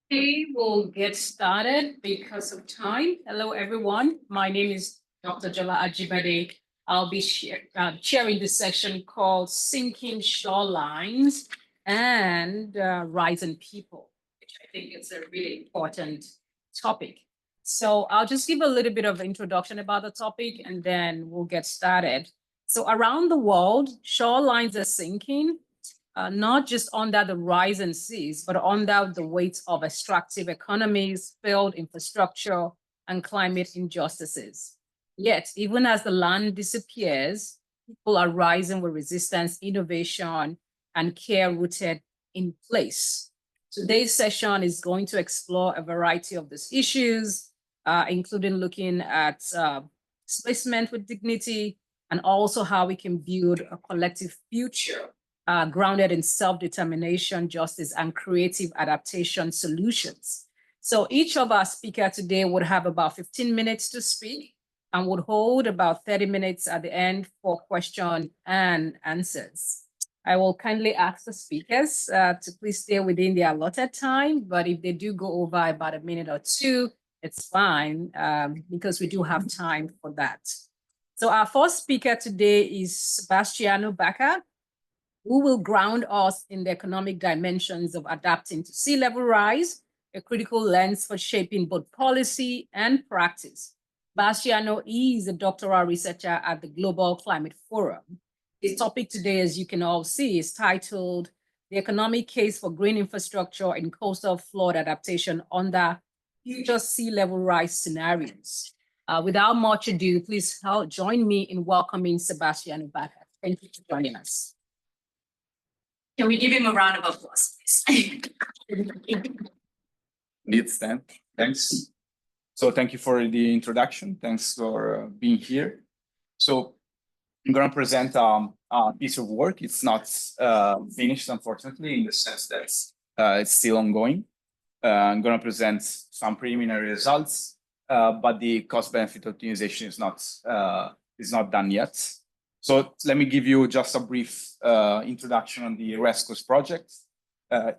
Okay, we'll get started because of time. Hello, everyone. My name is Dr. Jola Ajibade. I'll be chairing this section called Sinking Shorelines and Rising People, which I think is a really important topic. So I'll just give a little bit of introduction about the topic and then we'll get started. So around the world, shorelines are sinking, not just under the rising seas, but under the weight of extractive economies, failed infrastructure, and climate injustices. Yet, even as the land disappears, people are rising with resistance, innovation, and care rooted in place. Today's session is going to explore a variety of these issues, including looking at displacement with dignity, and also how we can build a collective future grounded in self-determination, justice, and creative adaptation solutions. So each of our speakers today would have about 15 minutes to speak and would hold about 30 minutes at the end for question and answers. I will kindly ask the speakers to please stay within the allotted time, but if they do go over about a minute or two, it's fine because we do have time for that. So our first speaker today is Sebastiano Bacca, who will ground us in the economic dimensions of adapting to sea level rise, a critical lens for shaping both policy and practice. Sebastiano is a doctoral researcher at the Global Climate Forum. His topic today, as you can all see, is titled The Economic Case for Green Infrastructure in Coastal Flood Adaptation Under Future Sea Level Rise Scenarios. Without much ado, please join me in welcoming Sebastiano Bacca. Thank you for joining us. Can we give him a round of applause, please? Need stand. Thanks. So thank you for the introduction. Thanks for being here. So I'm going to present a piece of work. It's not finished, unfortunately, in the sense that it's still ongoing. I'm going to present some preliminary results, but the cost-benefit optimization is not done yet. So let me give you just a brief introduction on the West Coast project.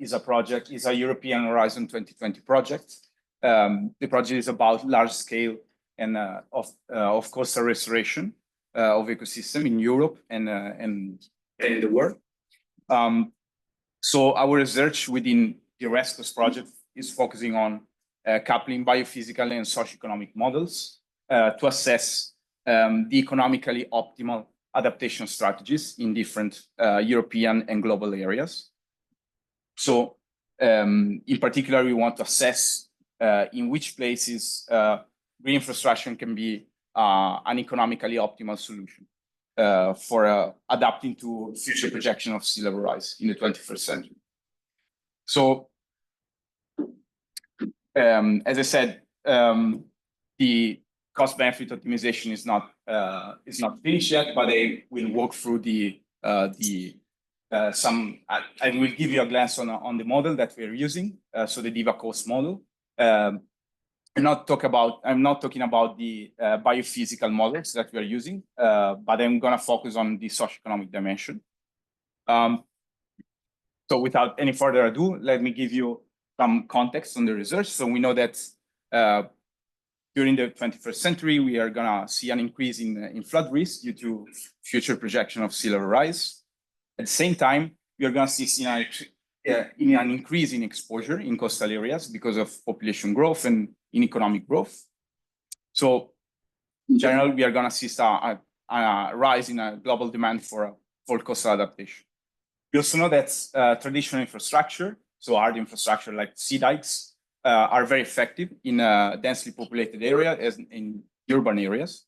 Is a European Horizon 2020 project. The project is about large scale and of coastal restoration of ecosystem in Europe and in the world. So our research within the West Coast project is focusing on coupling biophysical and socioeconomic models to assess the economically optimal adaptation strategies in different European and global areas. So in particular, we want to assess in which places green infrastructure can be an economically optimal solution for adapting to future projection of sea level rise in the 21st century. So as I said, the cost-benefit optimization is not finished yet, but I will walk through I will give you a glance on the model that we're using, so the DIVA cost model. I'm not talking about the biophysical models that we are using, but I'm going to focus on the socioeconomic dimension. So without any further ado, let me give you some context on the research. So we know that during the 21st century, we are going to see an increase in flood risk due to future projection of sea level rise. At the same time, we are going to see an increase in exposure in coastal areas because of population growth and in economic growth. So in general, we are going to see a rise in a global demand for coastal adaptation. We also know that traditional infrastructure, so hard infrastructure like sea dikes, are very effective in densely populated areas, as in urban areas.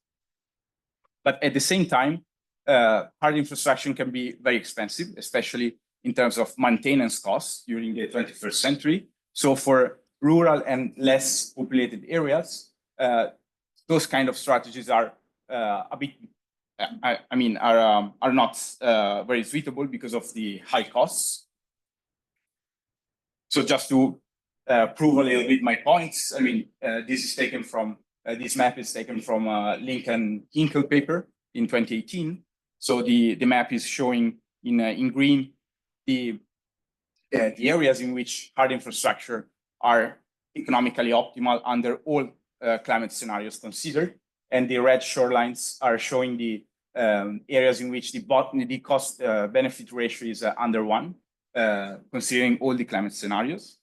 But at the same time, hard infrastructure can be very expensive, especially in terms of maintenance costs during the 21st century. So for rural and less populated areas, those kind of strategies are a bit, are not very suitable because of the high costs. So just to prove a little bit my points, this map is taken from a Lincoln Hinkle paper in 2018. So the map is showing in green the areas in which hard infrastructure are economically optimal under all climate scenarios considered. And the red shorelines are showing the areas in which the cost benefit ratio is under 1, considering all the climate scenarios.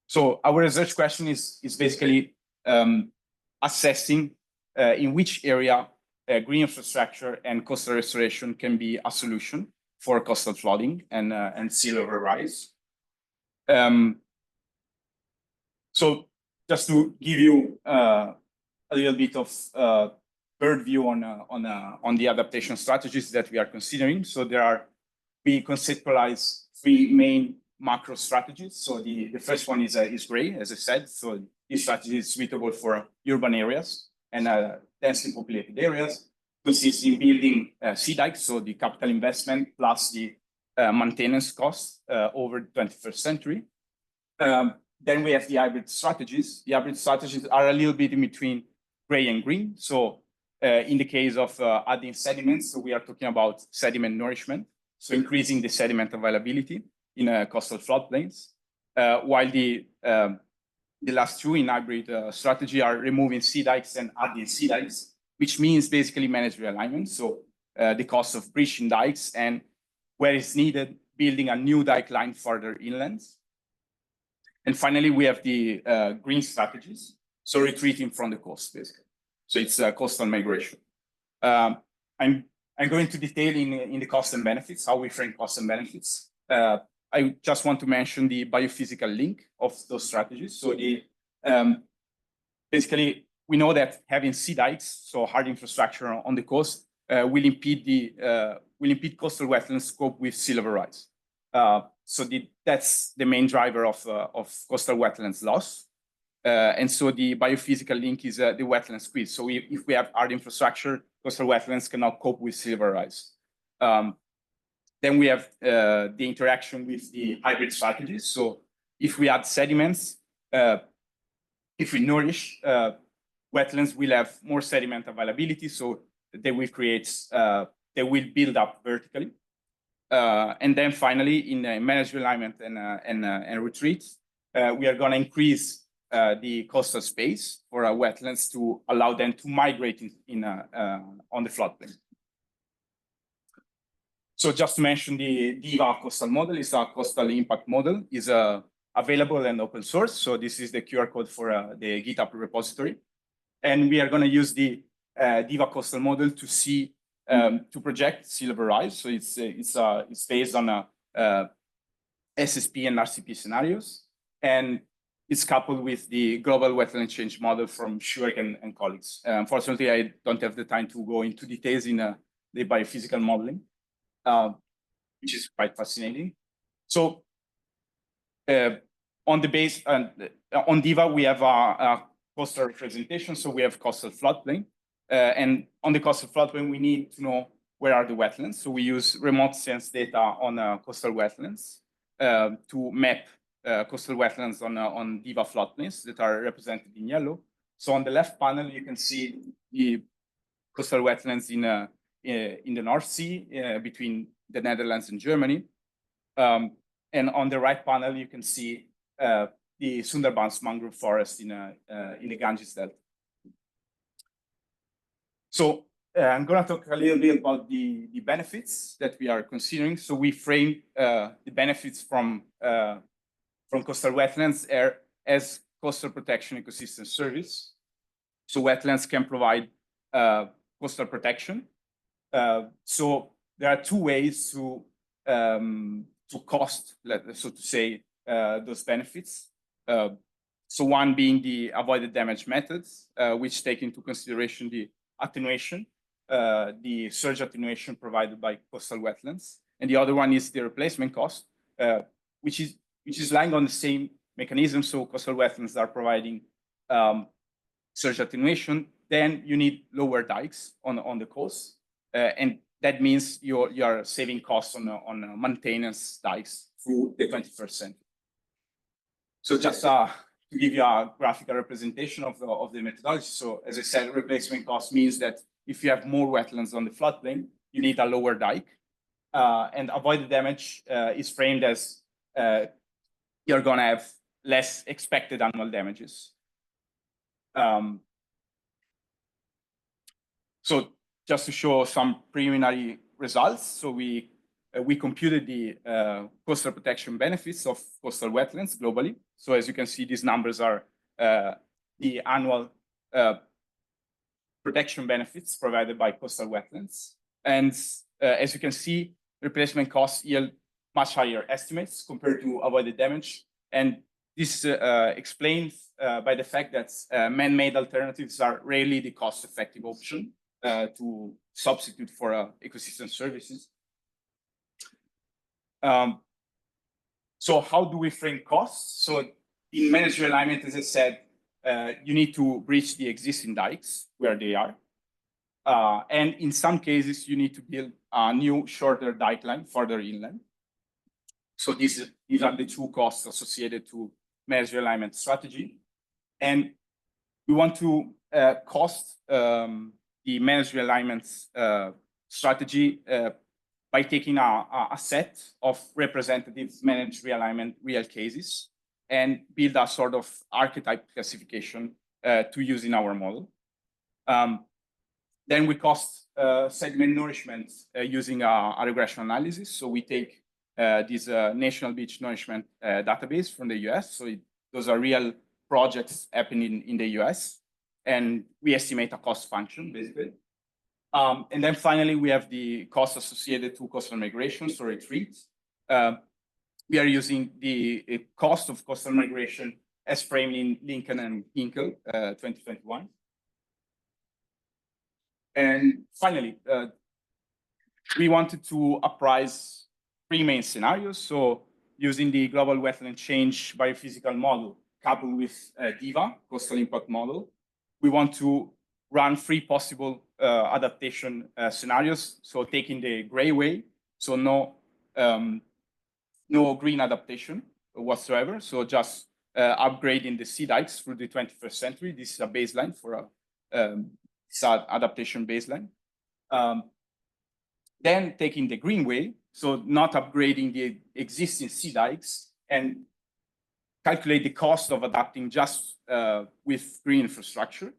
So our research question is basically assessing in which area green infrastructure and coastal restoration can be a solution for coastal flooding and sea level rise. So just to give you a little bit of bird view on the adaptation strategies that we are considering. So we conceptualize 3 main macro strategies. So the first one is gray, as I said. So this strategy is suitable for urban areas and densely populated areas. Consists in building sea dikes, so the capital investment plus the maintenance costs over the 21st century. Then we have the hybrid strategies. The hybrid strategies are a little bit in between gray and green. So in the case of adding sediments, so we are talking about sediment nourishment, so increasing the sediment availability in coastal floodplains, while the last 2 in hybrid strategy are removing sea dikes and adding sea dikes, which means basically managed realignment. So the cost of breaching dikes and where it's needed, building a new dike line further inland. And finally, we have the green strategies. So retreating from the coast, basically. So it's coastal migration. I'm going to detail in the cost and benefits, how we frame cost and benefits. I just want to mention the biophysical link of those strategies. So basically, we know that having sea dikes, so hard infrastructure on the coast, will impede coastal wetlands to cope with sea level rise. So that's the main driver of coastal wetlands loss. And so the biophysical link is the wetland squeeze. So if we have hard infrastructure, coastal wetlands cannot cope with sea level rise. Then we have the interaction with the hybrid strategies. So if we add sediments, if we nourish, wetlands will have more sediment availability, so they will build up vertically. And then finally, in managed alignment and retreat, we are going to increase the coastal space for our wetlands to allow them to migrate on the floodplain. So just to mention, the DIVA coastal model is a coastal impact model, is available and open source. So this is the QR code for the GitHub repository. And we are going to use the DIVA coastal model to see, to project sea level rise. So it's based on SSP and RCP scienarios. And it's coupled with the global wetland change model from Schuerg and colleagues. Unfortunately, I don't have the time to go into details in the biophysical modeling, which is quite fascinating. So on DIVA, we have a coastal representation. So we have coastal floodplain. And on the coastal floodplain, we need to know where are the wetlands. So we use remote sense data on coastal wetlands to map coastal wetlands on DIVA floodplains that are represented in yellow. So on the left panel, you can see the coastal wetlands in the North Sea between the Netherlands and Germany. And on the right panel, you can see the Sundarbans mangrove forest in the Ganges Delta. So I'm going to talk a little bit about the benefits that we are considering. So we frame the benefits from coastal wetlands as coastal protection ecosystem service. So wetlands can provide coastal protection. So there are 2 ways to cost, so to say, those benefits. So one being the avoided damage methods, which take into consideration the attenuation, the surge attenuation provided by coastal wetlands. And the other one is the replacement cost, which is lying on the same mechanism. So coastal wetlands are providing surge attenuation. Then you need lower dikes on the coast. And that means you are saving costs on maintenance dikes through the 21st century. So just to give you a graphical representation of the methodology. So as I said, replacement cost means that if you have more wetlands on the floodplain, you need a lower dike. And avoided damage is framed as you're going to have less expected annual damages. So just to show some preliminary results, so we computed the coastal protection benefits of coastal wetlands globally. So as you can see, these numbers are the annual protection benefits provided by coastal wetlands. And as you can see, replacement costs yield much higher estimates compared to avoided damage. And this is explained by the fact that man-made alternatives are rarely the cost-effective option to substitute for ecosystem services. So how do we frame costs? So in managed realignment, as I said, you need to breach the existing dikes where they are. And in some cases, you need to build a new shorter dike line further inland. So these are the two costs associated to managed realignment strategy. And we want to cost the managed realignment strategy by taking a set of representative managed realignment real cases and build a sort of archetype classification to use in our model. Then we cost segment nourishment using a regression analysis. So we take this National Beach Nourishment database from the US. So those are real projects happening in the US. And we estimate a cost function, basically. And then finally, we have the costs associated to coastal migrations or retreats. We are using the cost of coastal migration as framed in Lincoln and Hinkle 2021. And finally, we wanted to apprise three main scenarios. So using the global wetland change biophysical model coupled with DIVA, coastal impact model, we want to run three possible adaptation scenarios. So taking the gray way, so no green adaptation whatsoever. So just upgrading the sea dikes through the 21st century. This is a baseline for a adaptation baseline. Then taking the green way, so not upgrading the existing sea dikes and calculate the cost of adapting just with green infrastructure.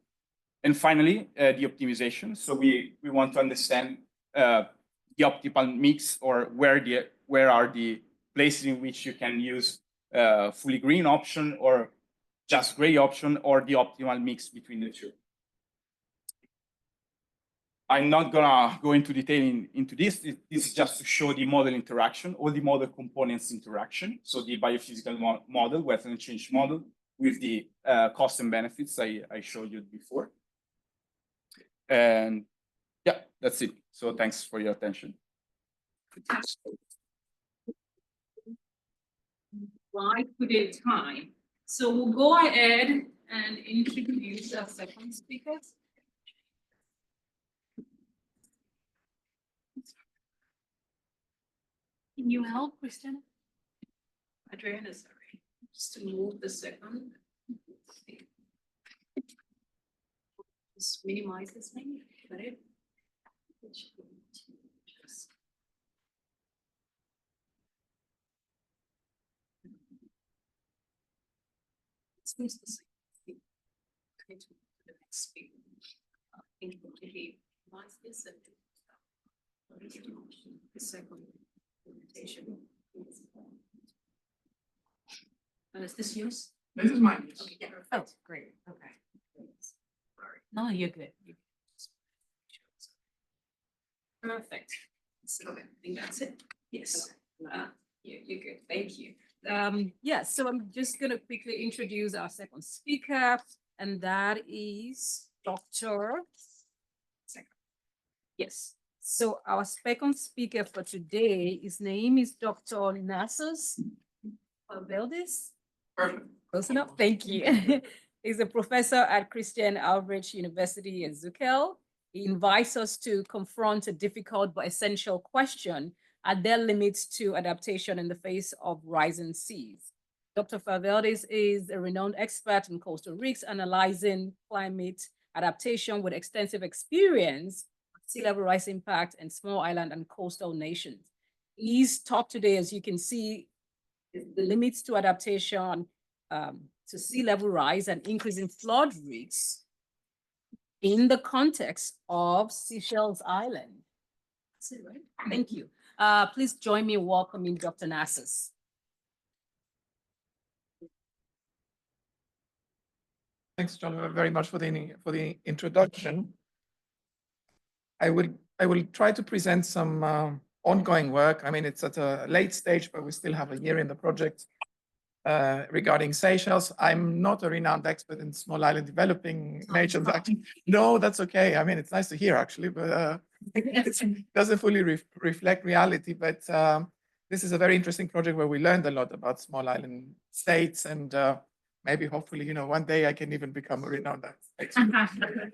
And finally, the optimization. So we want to understand the optimal mix, or where are the places in which you can use fully green option or just gray option, or the optimal mix between the two. I'm not gonna go into detail into this. This is just to show the model interaction, all the model components interaction. So the biophysical model, wetland change model, with the cost and benefits I showed you before. And yeah, that's it. So thanks for your attention. Right, within time. So we'll go ahead and introduce our second speaker. Can you help, Christiana? Adriana, sorry. Just to move the second. Just minimize this thing. Got it? It's the same. Okay, to the next speaker. I think completely minimize this and the second presentation. Is this yours? This is mine. Okay, yeah. Oh, great. Okay. Sorry. No, you're good. Perfect. So I think that's it. Yes. You're good. Thank you. Yeah, so I'm just going to quickly introduce our second speaker, and that is Dr. Yes. So our second speaker for today, his name is Dr. Nassos Vafeidis. Perfect. Close enough. Thank you. He's a professor at Christian Albrecht University in Zuckel. He invites us to confront a difficult but essential question: are there limits to adaptation in the face of rising seas? Dr. Vafeidis is a renowned expert in coastal risks, analyzing climate adaptation with extensive experience, sea level rise impact, and small island and coastal nations. His talk today, as you can see, the limits to adaptation to sea level rise and increase in flood risks in the context of Seychelles Island. That's it, right? Thank you. Please join me in welcoming Dr. Nassos. Thanks, John, very much for the introduction. I will try to present some ongoing work. I mean, it's at a late stage, but we still have a year in the project regarding Seychelles. I'm not a renowned expert in small island developing nations. Actually, no, that's okay. I mean, it's nice to hear actually, but it doesn't fully reflect reality. But this is a very interesting project where we learned a lot about small island states, and maybe hopefully, one day I can even become a renowned expert.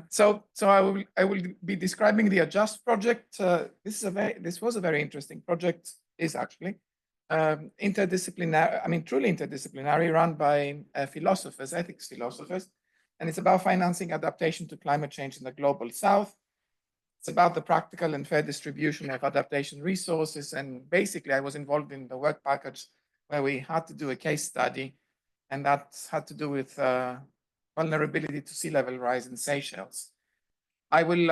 So I will be describing the Adjust project. This was a very interesting project. Is actually interdisciplinary. I mean, truly interdisciplinary, run by philosophers, ethics philosophers, and it's about financing adaptation to climate change in the global South. It's about the practical and fair distribution of adaptation resources, and basically, I was involved in the work package where we had to do a case study, and that had to do with vulnerability to sea level rise in Seychelles. I will,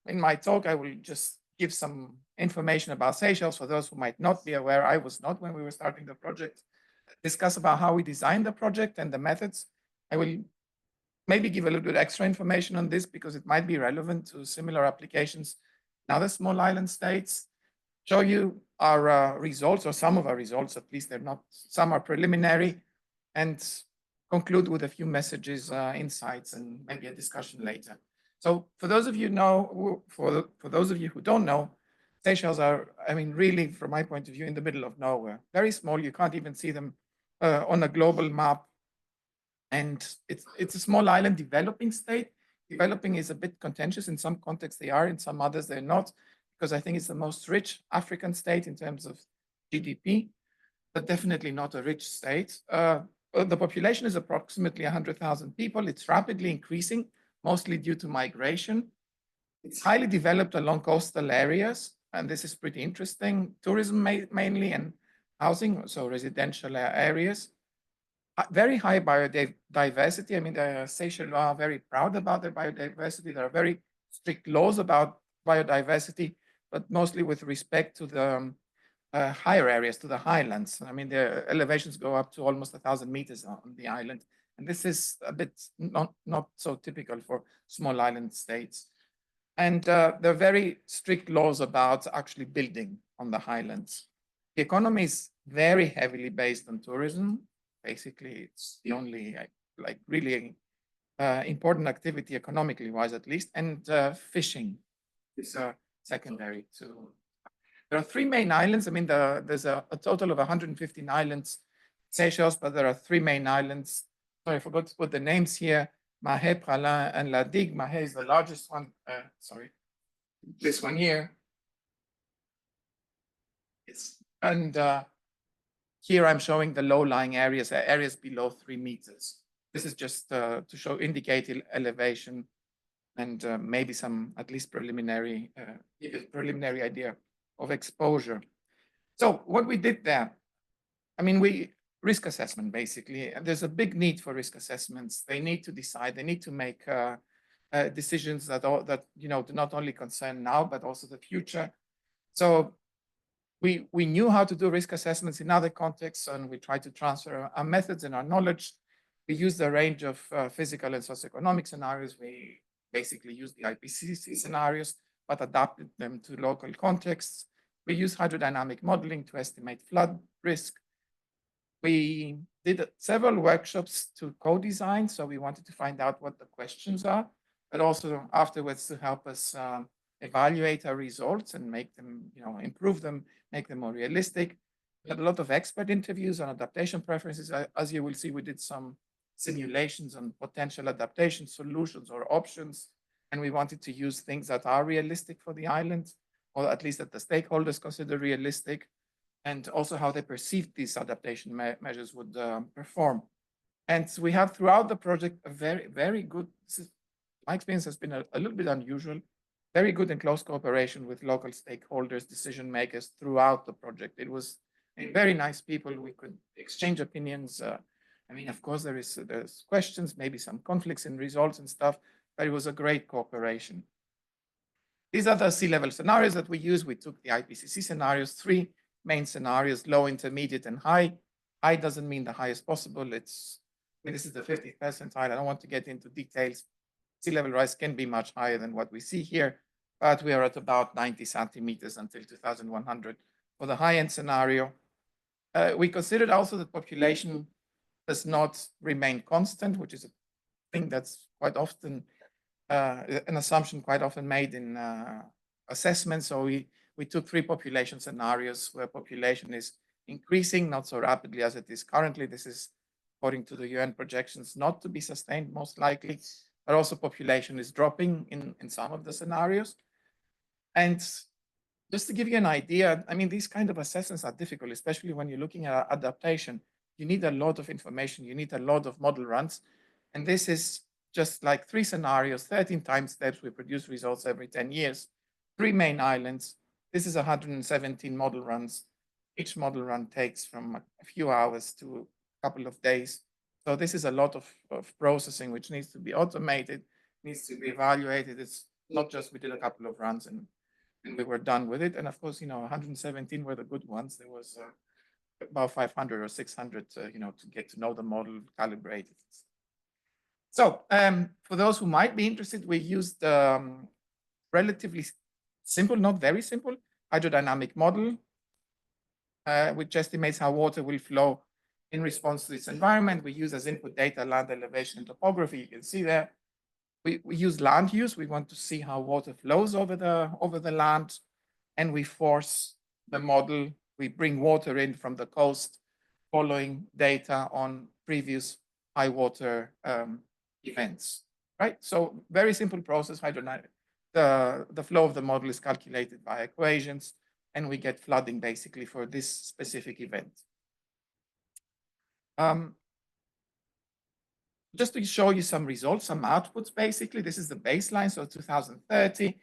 in my talk, I will just give some information about Seychelles for those who might not be aware. I was not when we were starting the project. Discuss about how we designed the project and the methods. I will maybe give a little bit extra information on this because it might be relevant to similar applications in other small island states. Show you our results, or some of our results, at least they're not, some are preliminary, and conclude with a few messages, insights, and maybe a discussion later. So for those of you for those of you who don't know, Seychelles are, I mean, really, from my point of view, in the middle of nowhere. Very small, you can't even see them on a global map. And it's a small island developing state. Developing is a bit contentious. In some contexts they are, in some others they're not, because I think it's the most rich African state in terms of GDP, but definitely not a rich state. The population is approximately 100,000 people. It's rapidly increasing, mostly due to migration. It's highly developed along coastal areas, and this is pretty interesting. Tourism mainly, and housing, so residential areas. Very high biodiversity. I mean, the Seychelles are very proud about their biodiversity. There are very strict laws about biodiversity, but mostly with respect to the higher areas, to the highlands. I mean, the elevations go up to almost 1,000 meters on the island. And this is a bit not so typical for small island states. And there are very strict laws about actually building on the highlands. The economy is very heavily based on tourism. Basically, it's the only like really important activity economically wise, at least, and fishing is secondary to. There are 3 main islands. I mean, there's a total of 115 islands, Seychelles, but there are 3 main islands. Sorry, I forgot to put the names here. Mahé, Pralin, and La Digue. Mahé is the largest one. Sorry, this one here. Yes, and here I'm showing the low-lying areas, areas below 3 meters. This is just to indicate elevation and maybe some at least preliminary idea of exposure. So what we did there, I mean, risk assessment basically, and there's a big need for risk assessments. They need to decide, they need to make decisions that do not only concern now but also the future. So we knew how to do risk assessments in other contexts, and we tried to transfer our methods and our knowledge. We used a range of physical and socioeconomic scenarios. We basically used the IPCC scenarios, but adapted them to local contexts. We used hydrodynamic modeling to estimate flood risk. We did several workshops to co-design, so we wanted to find out what the questions are, but also afterwards to help us evaluate our results and make them, improve them, make them more realistic. We had a lot of expert interviews on adaptation preferences. As you will see, we did some simulations on potential adaptation solutions or options, and we wanted to use things that are realistic for the island, or at least that the stakeholders consider realistic, and also how they perceived these adaptation measures would perform. And we have throughout the project a very, very good, my experience has been a little bit unusual, very good and close cooperation with local stakeholders, decision makers throughout the project. It was and very nice people. We could exchange opinions. I mean, of course, there's questions, maybe some conflicts in results and stuff, but it was a great cooperation. These are the sea level scenarios that we use. We took the IPCC scenarios, 3 main scenarios: low, intermediate, and high. High doesn't mean the highest possible. This is the 50th percentile. I don't want to get into details. Sea level rise can be much higher than what we see here, but we are at about 90 centimeters until 2100 for the high-end scenario. We considered also that population does not remain constant, which is a thing that's quite often an assumption quite often made in assessments. So we took 3 population scenarios where population is increasing, not so rapidly as it is currently. This is according to the UN projections not to be sustained most likely, but also population is dropping in some of the scenarios. And just to give you an idea, I mean, these kind of assessments are difficult, especially when you're looking at adaptation. You need a lot of information, you need a lot of model runs. And this is just like 3 scenarios, 13 time steps. We produce results every 10 years, 3 main islands. This is 117 model runs. Each model run takes from a few hours to a couple of days. So this is a lot of processing which needs to be automated, needs to be evaluated. It's not just we did a couple of runs and we were done with it. And of course, 117 were the good ones. There was about 500 or 600, to get to know the model, calibrate it. So for those who might be interested, we used relatively simple, not very simple, hydrodynamic model, which estimates how water will flow in response to this environment. We use as input data land elevation and topography. You can see there. We use land use. We want to see how water flows over the land, and we force the model. We bring water in from the coast, following data on previous high water events. Right. So very simple process. Hydrodynamic. The flow of the model is calculated by equations, and we get flooding basically for this specific event. Just to show you some results, some outputs, basically, this is the baseline, so 2030.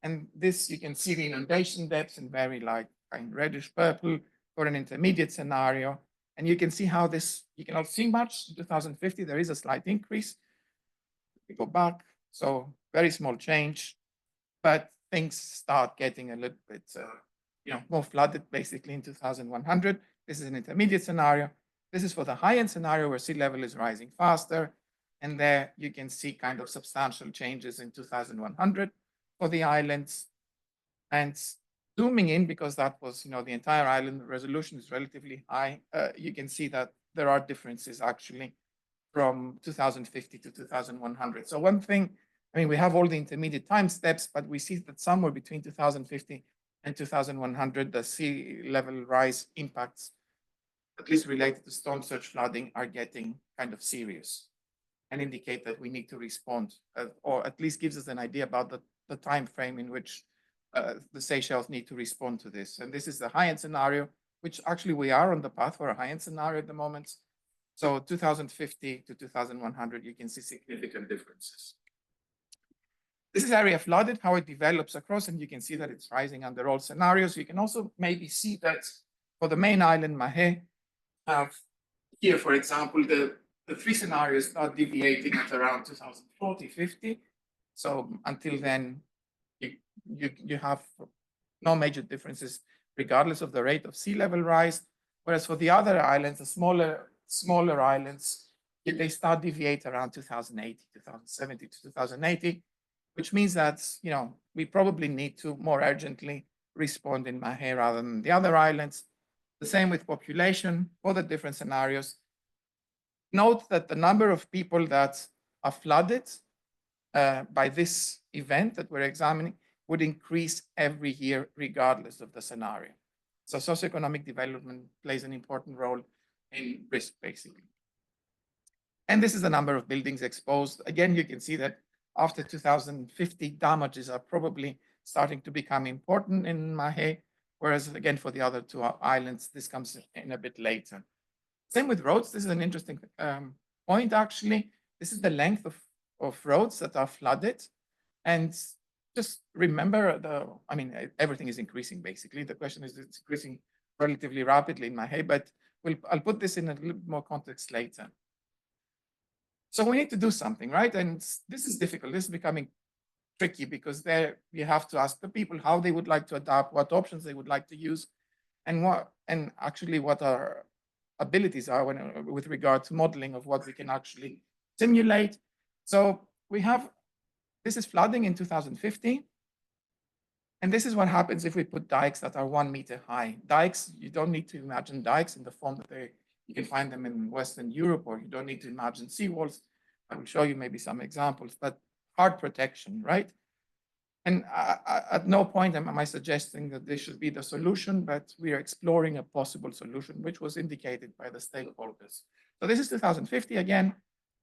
And this, you can see the inundation depths in very light, kind reddish purple for an intermediate scenario. And you can see how this, you cannot see much. In 2050, there is a slight increase. We go back, so very small change, but things start getting a little bit, more flooded basically in 2100. This is an intermediate scenario. This is for the high-end scenario where sea level is rising faster. And there you can see kind of substantial changes in 2100 for the islands. And zooming in, because that was, the entire island resolution is relatively high, you can see that there are differences actually from 2050 to 2100. So one thing, we have all the intermediate time steps, but we see that somewhere between 2050 and 2100, the sea level rise impacts, at least related to storm surge flooding, are getting kind of serious and indicate that we need to respond, or at least gives us an idea about the time frame in which the Seychelles need to respond to this. And this is the high-end scenario, which actually we are on the path for a high-end scenario at the moment. So 2050 to 2100, you can see significant differences. This is area flooded, how it develops across, and you can see that it's rising under all scenarios. You can also maybe see that for the main island, Mahé, here, for example, the 3 scenarios start deviating at around 2040, 50. So until then, you have no major differences regardless of the rate of sea level rise. Whereas for the other islands, the smaller islands, they start deviate around 2080, 2070 to 2080, which means that, we probably need to more urgently respond in Mahé rather than the other islands. The same with population for the different scenarios. Note that the number of people that are flooded by this event that we're examining would increase every year regardless of the scenario. So socioeconomic development plays an important role in risk, basically. And this is the number of buildings exposed. Again, you can see that after 2050, damages are probably starting to become important in Mahé, whereas again, for the other 2 islands, this comes in a bit later. Same with roads. This is an interesting point, actually. This is the length of roads that are flooded. And just remember, everything is increasing, basically. The question is, it's increasing relatively rapidly in my head, but I'll put this in a little more context later. So we need to do something, right? And this is difficult. This is becoming tricky because there you have to ask the people how they would like to adapt, what options they would like to use, and actually what our abilities are with regard to modeling of what we can actually simulate. So we have, this is flooding in 2050. And this is what happens if we put dikes that are 1 meter high. Dikes, you don't need to imagine dikes in the form that you can find them in Western Europe, or you don't need to imagine seawalls. I will show you maybe some examples, but hard protection, right? And at no point am I suggesting that this should be the solution, but we are exploring a possible solution, which was indicated by the stakeholders. So this is 2050 again.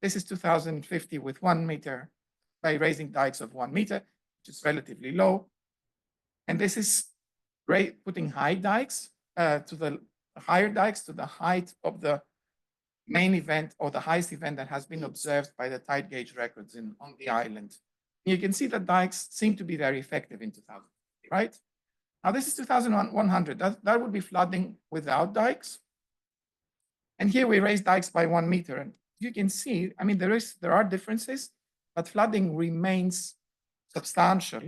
This is 2050 with 1 meter by raising dikes of 1 meter, which is relatively low. And this is putting high dikes to the higher dikes to the height of the main event or the highest event that has been observed by the tide gauge records on the island. You can see that dikes seem to be very effective in 2000, right? Now this is 2100. That would be flooding without dikes. And here we raise dikes by 1 meter. And you can see, I mean, there are differences, but flooding remains substantial.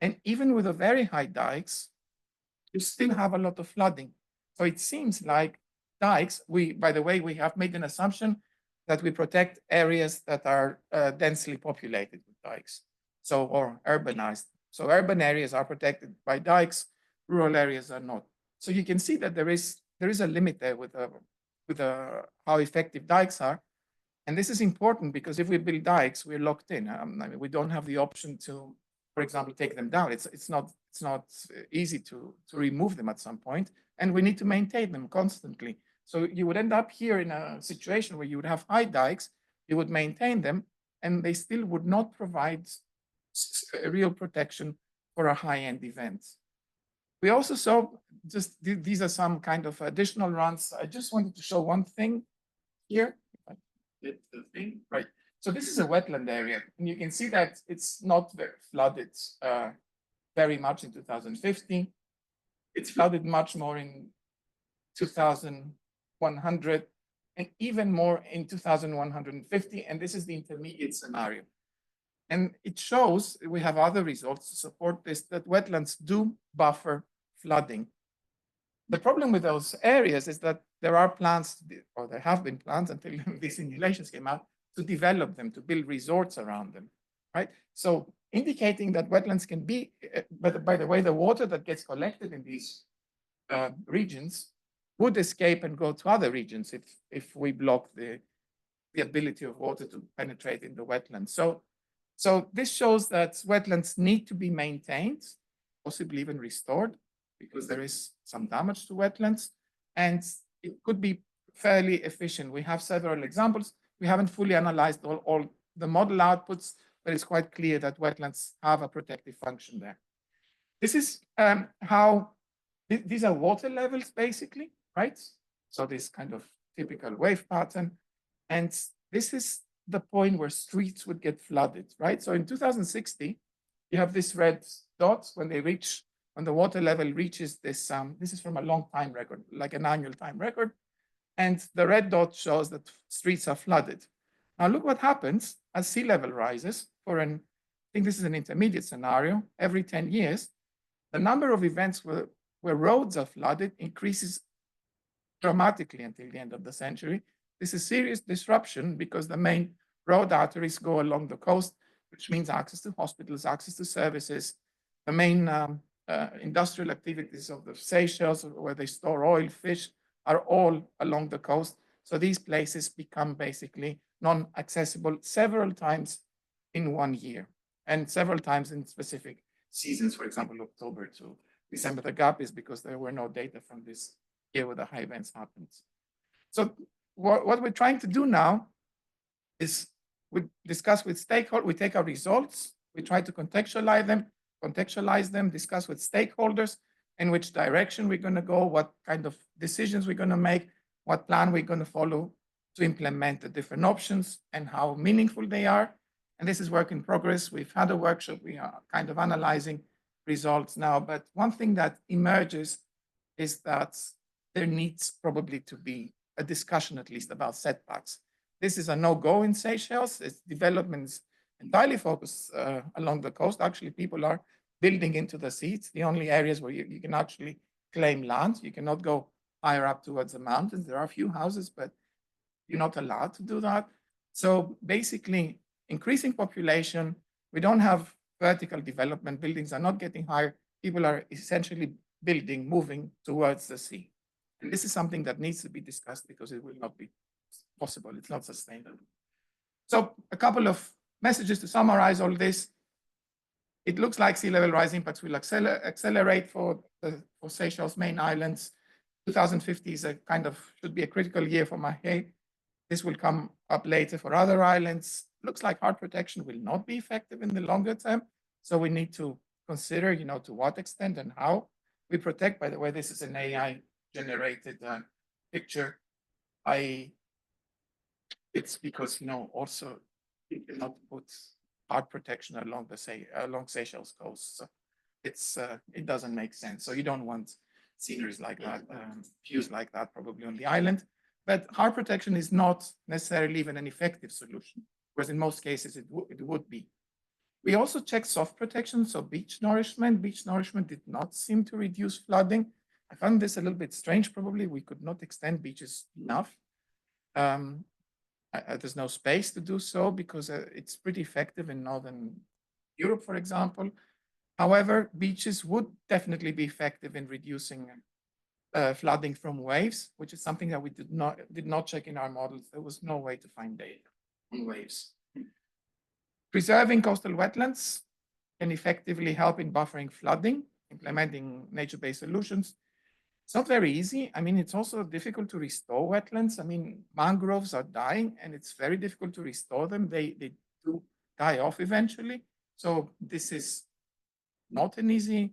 And even with the very high dikes, you still have a lot of flooding. So it seems like dikes, by the way, we have made an assumption that we protect areas that are densely populated with dikes, or urbanized. So urban areas are protected by dikes, rural areas are not. So you can see that there is a limit there with how effective dikes are. And this is important because if we build dikes, we're locked in. I mean, we don't have the option to, for example, take them down. It's not easy to remove them at some point, and we need to maintain them constantly. So you would end up here in a situation where you would have high dikes, you would maintain them, and they still would not provide a real protection for a high-end event. We also saw, these are some kind of additional runs. I just wanted to show one thing here. If I did the thing, right. So this is a wetland area, and you can see that it's not very flooded very much in 2050. It's flooded much more in 2100 and even more in 2150. And this is the intermediate scenario. And it shows, we have other results to support this, that wetlands do buffer flooding. The problem with those areas is that there are plans, or there have been plans until these simulations came out, to develop them, to build resorts around them, right? So indicating that wetlands can be, but by the way, the water that gets collected in these regions would escape and go to other regions if we block the ability of water to penetrate in the wetlands. So this shows that wetlands need to be maintained, possibly even restored, because there is some damage to wetlands, and it could be fairly efficient. We have several examples. We haven't fully analyzed all the model outputs, but it's quite clear that wetlands have a protective function there. This is how, these are water levels basically, right? So this kind of typical wave pattern. And this is the point where streets would get flooded, right? So in 2060, you have this red dots when the water level reaches this, this is from a long time record, like an annual time record. And the red dot shows that streets are flooded. Now look what happens as sea level rises I think this is an intermediate scenario, every 10 years, the number of events where roads are flooded increases dramatically until the end of the century. This is serious disruption because the main road arteries go along the coast, which means access to hospitals, access to services, the main industrial activities of the Seychelles, where they store oil, fish, are all along the coast. So these places become basically non-accessible several times in 1 year, and several times in specific seasons, for example, October to December. The gap is because there were no data from this year where the high events happened. So what we're trying to do now is we discuss with stakeholders, we take our results, we try to contextualize them, discuss with stakeholders in which direction we're going to go, what kind of decisions we're going to make, what plan we're going to follow to implement the different options and how meaningful they are. And this is work in progress. We've had a workshop. We are kind of analyzing results now. But one thing that emerges is that there needs probably to be a discussion at least about setbacks. This is a no-go in Seychelles. Its development is entirely focused along the coast. Actually, people are building into the sea. It's the only areas where you can actually claim land. You cannot go higher up towards the mountains. There are a few houses, but you're not allowed to do that. So basically, increasing population, we don't have vertical development. Buildings are not getting higher. People are essentially building, moving towards the sea. And this is something that needs to be discussed because it will not be possible. It's not sustainable. So a couple of messages to summarize all this. It looks like sea level rise impacts will accelerate for Seychelles main islands. 2050 is a kind of, should be a critical year for Mahé. This will come up later for other islands. Looks like hard protection will not be effective in the longer term. So we need to consider, to what extent and how we protect. By the way, this is an AI generated picture. It's because, also you cannot put hard protection along Seychelles coast. So it doesn't make sense. So you don't want sceneries like that, views like that probably on the island. But hard protection is not necessarily even an effective solution, whereas in most cases it would be. We also checked soft protection, so beach nourishment. Beach nourishment did not seem to reduce flooding. I found this a little bit strange. Probably we could not extend beaches enough. There's no space to do so because it's pretty effective in Northern Europe, for example. However, beaches would definitely be effective in reducing flooding from waves, which is something that we did not check in our models. There was no way to find data on waves. Preserving coastal wetlands can effectively help in buffering flooding, implementing nature-based solutions. It's not very easy. I mean, it's also difficult to restore wetlands. I mean, mangroves are dying and it's very difficult to restore them. They do die off eventually. So this is not an easy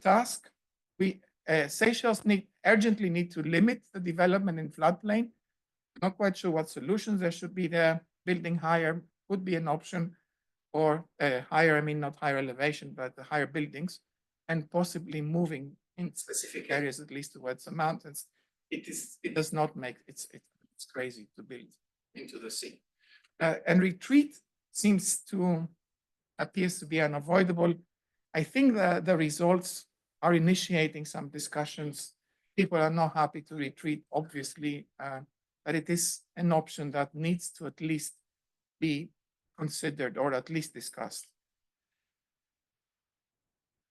task. Seychelles urgently need to limit the development in floodplain. Not quite sure what solutions there should be there. Building higher would be an option, or higher, I mean, not higher elevation, but higher buildings, and possibly moving in specific areas, at least towards the mountains. It does not make, it's crazy to build into the sea. And retreat appears to be unavoidable. I think the results are initiating some discussions. People are not happy to retreat, obviously, but it is an option that needs to at least be considered or at least discussed.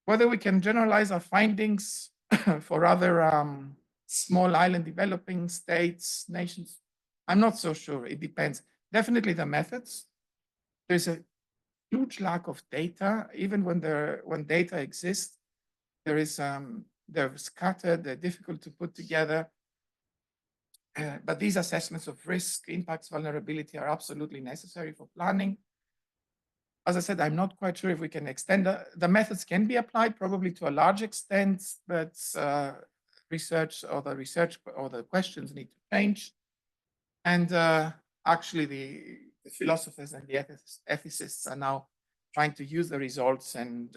Whether we can generalize our findings for other small island developing states, nations, I'm not so sure. It depends. Definitely the methods. There's a huge lack of data. Even when data exists, they're scattered, they're difficult to put together. But these assessments of risk, impacts, vulnerability are absolutely necessary for planning. As I said, I'm not quite sure if we can extend the methods can be applied probably to a large extent, but research or the questions need to change. And actually the philosophers and the ethicists are now trying to use the results and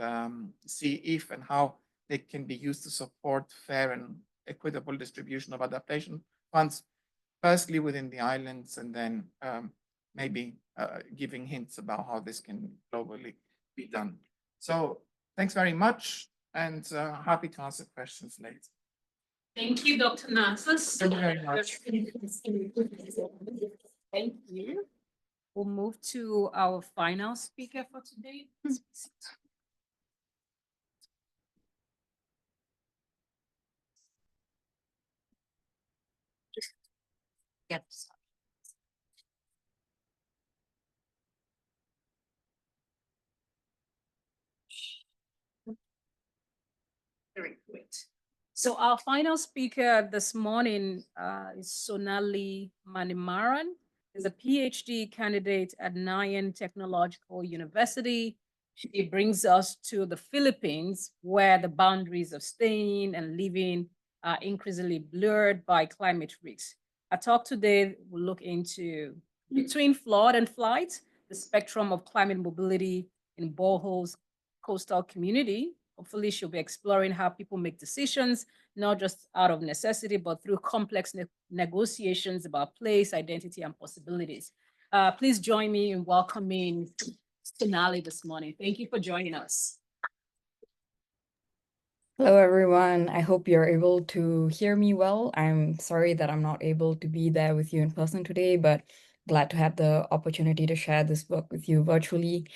see if and how they can be used to support fair and equitable distribution of adaptation funds, firstly within the islands, and then maybe giving hints about how this can globally be done. So thanks very much, and happy to answer questions later. Thank you, Dr. Nassos. Thank you very much. Thank you. We'll move to our final speaker for today. Yes. Very good. So our final speaker this morning is Sonali Manimaran. Is a PhD candidate at Nanyang Technological University. She brings us to the Philippines, where the boundaries of staying and living are increasingly blurred by climate risks. Our talk today will look into between flood and flight, the spectrum of climate mobility in boreholes, coastal community. Hopefully she'll be exploring how people make decisions not just out of necessity, but through complex negotiations about place, identity, and possibilities. Please join me in welcoming Sonali this morning. Thank you for joining us. Hello, everyone. I hope you're able to hear me well. I'm sorry that I'm not able to be there with you in person today, but glad to have the opportunity to share this book with you virtually.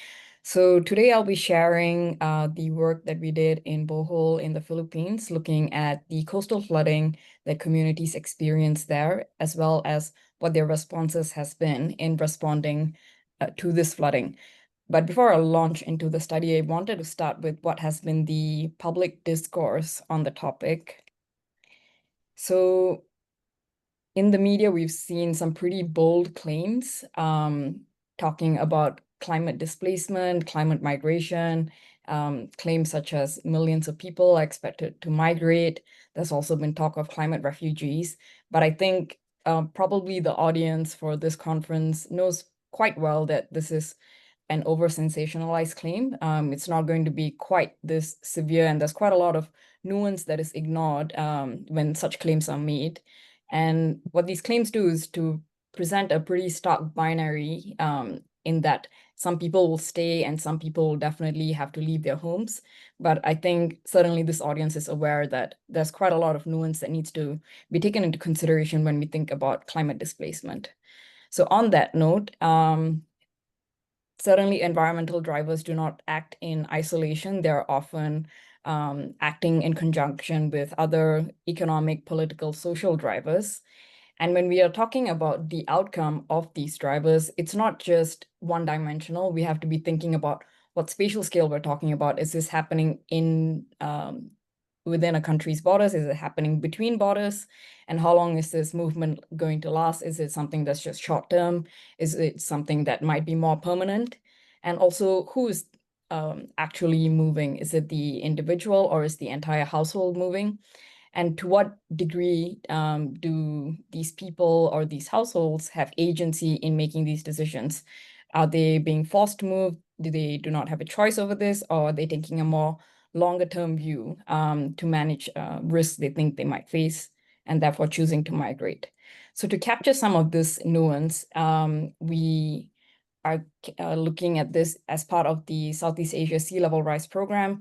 So today I'll be sharing the work that we did in Bohol in the Philippines, looking at the coastal flooding that communities experience there, as well as what their responses has been in responding to this flooding. But before I launch into the study, I wanted to start with what has been the public discourse on the topic. So in the media, we've seen some pretty bold claims talking about climate displacement, climate migration, claims such as millions of people are expected to migrate. There's also been talk of climate refugees. But I think probably the audience for this conference knows quite well that this is an over-sensationalized claim. It's not going to be quite this severe, and there's quite a lot of nuance that is ignored when such claims are made. And what these claims do is to present a pretty stark binary in that some people will stay and some people will definitely have to leave their homes. But I think certainly this audience is aware that there's quite a lot of nuance that needs to be taken into consideration when we think about climate displacement. So on that note, certainly environmental drivers do not act in isolation. They're often acting in conjunction with other economic, political, social drivers. And when we are talking about the outcome of these drivers, it's not just one-dimensional. We have to be thinking about what spatial scale we're talking about. Is this happening in within a country's borders? Is it happening between borders? And how long is this movement going to last? Is it something that's just short term? Is it something that might be more permanent? And also, who is actually moving? Is it the individual or is the entire household moving? And to what degree do these people or these households have agency in making these decisions? Are they being forced to move? Do not have a choice over this? Or are they taking a more longer term view to manage risks they think they might face and therefore choosing to migrate? So to capture some of this nuance, we are looking at this as part of the Southeast Asia Sea Level Rise Program.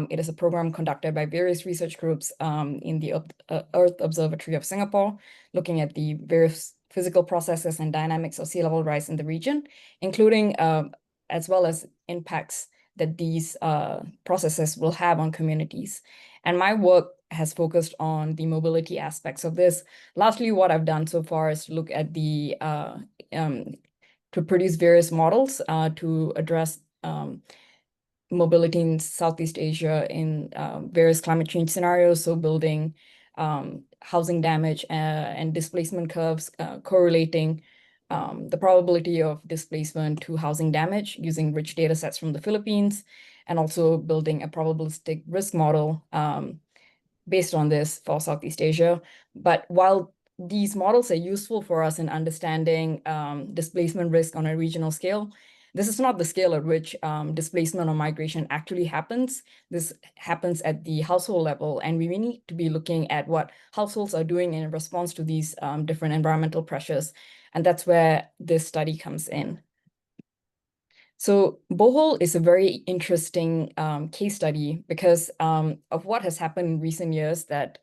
It is a program conducted by various research groups in the Earth Observatory of Singapore, looking at the various physical processes and dynamics of sea level rise in the region, including as well as impacts that these processes will have on communities. And my work has focused on the mobility aspects of this. Lastly, what I've done so far is to look at the to produce various models to address mobility in Southeast Asia in various climate change scenarios. So building housing damage and displacement curves, correlating the probability of displacement to housing damage using rich data sets from the Philippines, and also building a probabilistic risk model based on this for Southeast Asia. But while these models are useful for us in understanding displacement risk on a regional scale, this is not the scale at which displacement or migration actually happens. This happens at the household level, and we need to be looking at what households are doing in response to these different environmental pressures. And that's where this study comes in. So Bohol is a very interesting case study because of what has happened in recent years that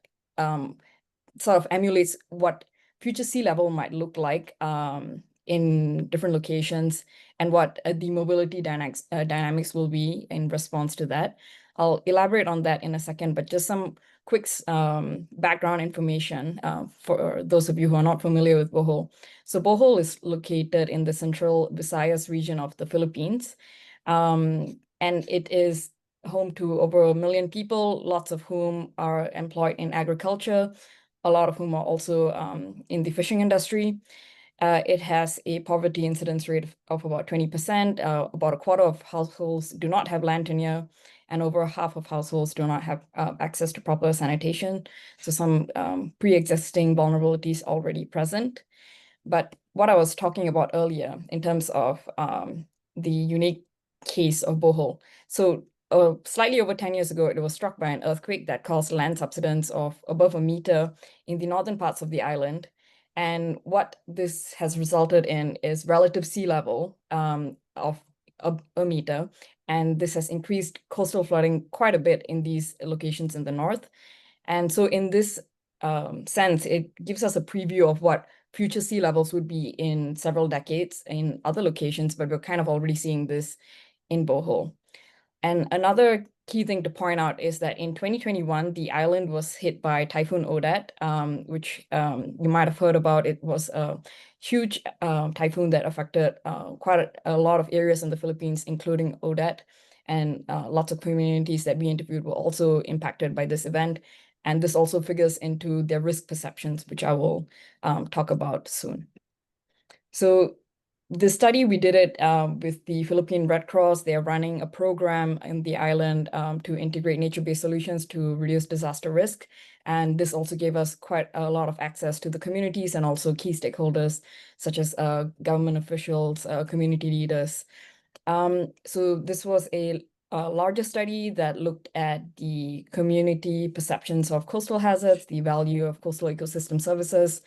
sort of emulates what future sea level might look like in different locations and what the mobility dynamics will be in response to that. I'll elaborate on that in a second, but just some quick background information for those of you who are not familiar with Bohol. So Bohol is located in the central Visayas region of the Philippines, and it is home to over 1 million people, lots of whom are employed in agriculture, a lot of whom are also in the fishing industry. It has a poverty incidence rate of about 20%. About a quarter of households do not have land tenure, and over half of households do not have access to proper sanitation. So some pre-existing vulnerabilities already present. But what I was talking about earlier in terms of the unique case of Bohol. So slightly over 10 years ago, it was struck by an earthquake that caused land subsidence of above a meter in the northern parts of the island. And what this has resulted in is relative sea level of a meter. And this has increased coastal flooding quite a bit in these locations in the north. And so in this sense, it gives us a preview of what future sea levels would be in several decades in other locations, but we're kind of already seeing this in Bohol. And another key thing to point out is that in 2021, the island was hit by Typhoon Odette, which you might have heard about. It was a huge typhoon that affected quite a lot of areas in the Philippines, including Odette. And lots of communities that we interviewed were also impacted by this event. And this also figures into their risk perceptions, which I will talk about soon. So the study, we did it with the Philippine Red Cross. They are running a program in the island to integrate nature-based solutions to reduce disaster risk. And this also gave us quite a lot of access to the communities and also key stakeholders, such as government officials, community leaders. So this was a larger study that looked at the community perceptions of coastal hazards, the value of coastal ecosystem services,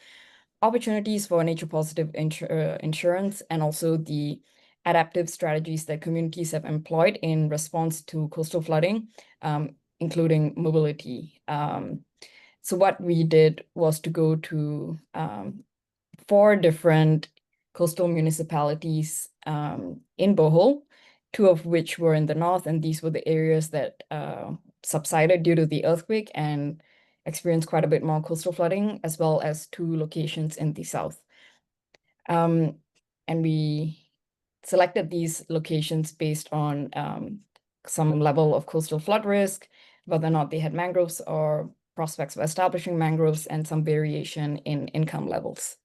opportunities for nature positive insurance, and also the adaptive strategies that communities have employed in response to coastal flooding, including mobility. So what we did was to go to 4 different coastal municipalities in Bohol, 2 of which were in the north, and these were the areas that subsided due to the earthquake and experienced quite a bit more coastal flooding, as well as 2 locations in the south. And we selected these locations based on some level of coastal flood risk, whether or not they had mangroves or prospects of establishing mangroves, and some variation in income levels.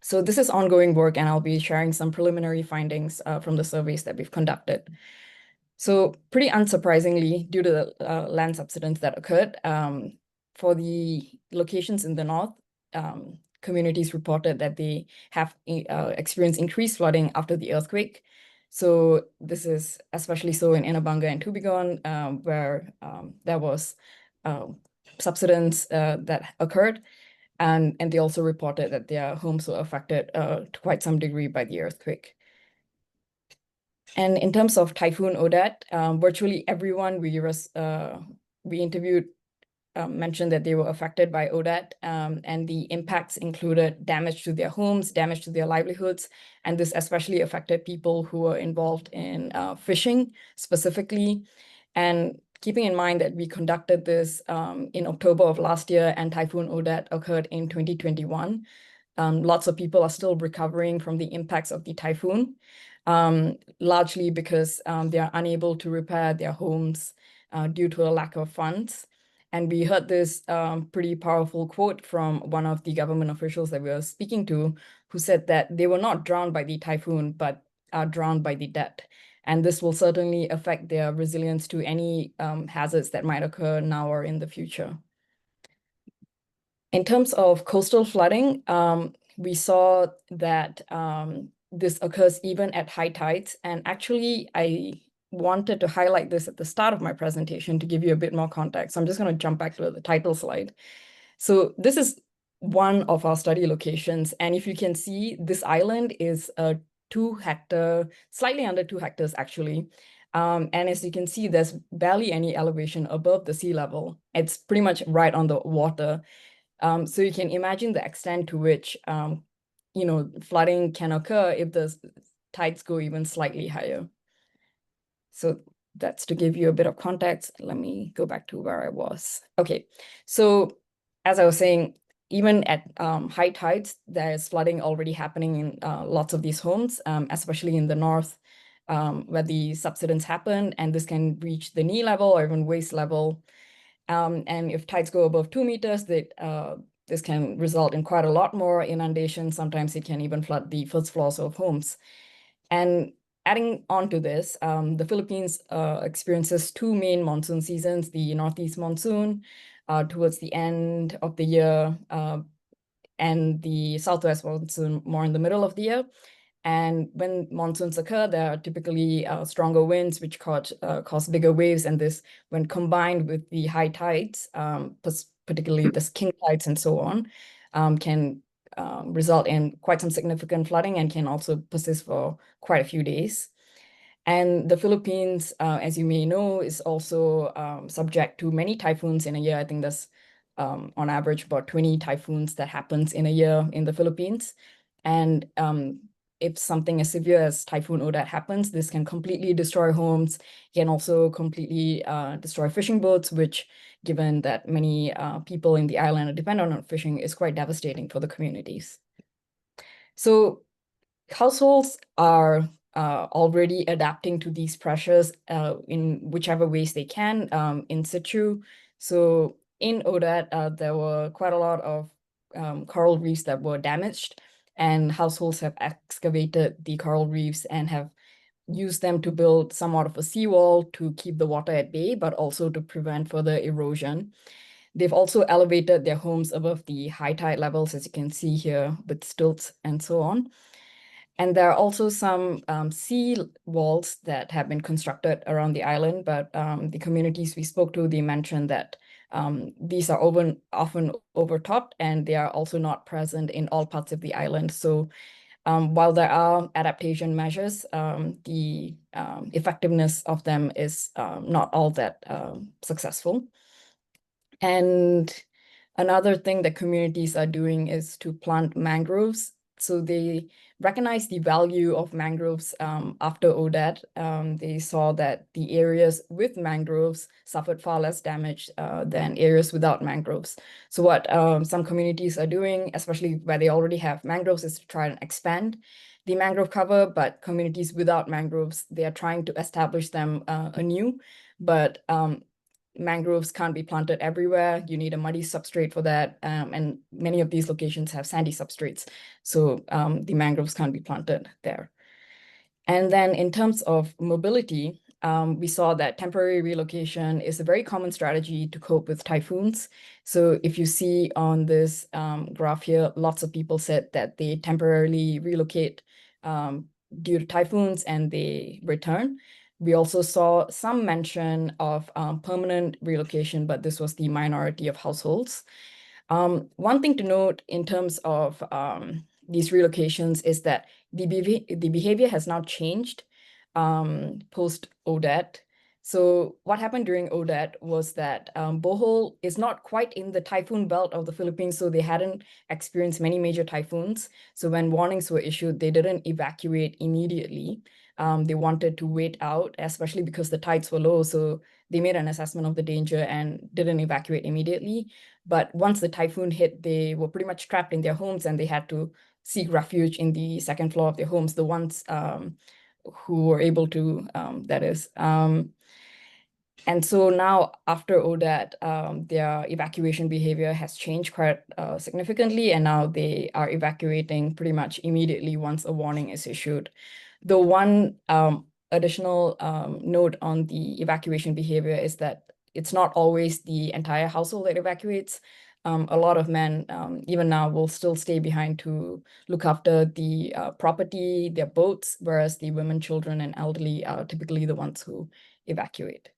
So this is ongoing work, and I'll be sharing some preliminary findings from the surveys that we've conducted. So pretty unsurprisingly, due to the land subsidence that occurred, for the locations in the north, communities reported that they have experienced increased flooding after the earthquake. So this is especially so in Inabanga and Tubigon, where there was subsidence that occurred. And they also reported that their homes were affected to quite some degree by the earthquake. And in terms of Typhoon Odette, virtually everyone we interviewed mentioned that they were affected by Odette, and the impacts included damage to their homes, damage to their livelihoods, and this especially affected people who were involved in fishing specifically. And keeping in mind that we conducted this in October of last year, and Typhoon Odette occurred in 2021, lots of people are still recovering from the impacts of the typhoon. Largely because they are unable to repair their homes due to a lack of funds. And we heard this pretty powerful quote from one of the government officials that we were speaking to, who said that they were not drowned by the typhoon, but are drowned by the debt. And this will certainly affect their resilience to any hazards that might occur now or in the future. In terms of coastal flooding, we saw that this occurs even at high tides. And actually, I wanted to highlight this at the start of my presentation to give you a bit more context. So I'm just going to jump back to the title slide. So this is one of our study locations. And if you can see, this island is a 2 hectare, slightly under 2 hectares actually. And as you can see, there's barely any elevation above the sea level. It's pretty much right on the water. So you can imagine the extent to which flooding can occur if the tides go even slightly higher. So that's to give you a bit of context. Let me go back to where I was. Okay, so as I was saying, even at high tides, there's flooding already happening in lots of these homes, especially in the north, where the subsidence happened, and this can reach the knee level or even waist level. And if tides go above 2 meters, this can result in quite a lot more inundation. Sometimes it can even flood the first floors of homes. And adding on to this, the Philippines experiences 2 main monsoon seasons, the northeast monsoon towards the end of the year, and the southwest monsoon more in the middle of the year. And when monsoons occur, there are typically stronger winds, which cause bigger waves. And this, when combined with the high tides, particularly the king tides and so on, can result in quite some significant flooding and can also persist for quite a few days. And the Philippines, as you may know, is also subject to many typhoons in a year. I think there's on average about 20 typhoons that happens in a year in the Philippines. And if something as severe as Typhoon Odette happens, this can completely destroy homes, can also completely destroy fishing boats, which, given that many people in the island are dependent on fishing, is quite devastating for the communities. So households are already adapting to these pressures in whichever ways they can in situ. So in Odette, there were quite a lot of coral reefs that were damaged, and households have excavated the coral reefs and have used them to build somewhat of a seawall to keep the water at bay, but also to prevent further erosion. They've also elevated their homes above the high tide levels, as you can see here, with stilts and so on. And there are also some sea walls that have been constructed around the island, but the communities we spoke to, they mentioned that these are often overtopped, and they are also not present in all parts of the island. So while there are adaptation measures, the effectiveness of them is not all that successful. And another thing that communities are doing is to plant mangroves. So they recognize the value of mangroves after Odette. They saw that the areas with mangroves suffered far less damage than areas without mangroves. So what some communities are doing, especially where they already have mangroves, is to try and expand the mangrove cover, but communities without mangroves, they are trying to establish them anew. But mangroves can't be planted everywhere. You need a muddy substrate for that. And many of these locations have sandy substrates. So the mangroves can't be planted there. And then in terms of mobility, we saw that temporary relocation is a very common strategy to cope with typhoons. So if you see on this graph here, lots of people said that they temporarily relocate due to typhoons and they return. We also saw some mention of permanent relocation, but this was the minority of households. One thing to note in terms of these relocations is that the behavior has now changed post Odette. So what happened during Odette was that Bohol is not quite in the typhoon belt of the Philippines, so they hadn't experienced many major typhoons. So when warnings were issued, they didn't evacuate immediately. They wanted to wait out, especially because the tides were low. So they made an assessment of the danger and didn't evacuate immediately. But once the typhoon hit, they were pretty much trapped in their homes and they had to seek refuge in the second floor of their homes, the ones who were able to, that is. And so now after Odette, their evacuation behavior has changed quite significantly, and now they are evacuating pretty much immediately once a warning is issued. The one additional note on the evacuation behavior is that it's not always the entire household that evacuates. A lot of men, even now, will still stay behind to look after the property, their boats, whereas the women, children, and elderly are typically the ones who evacuate.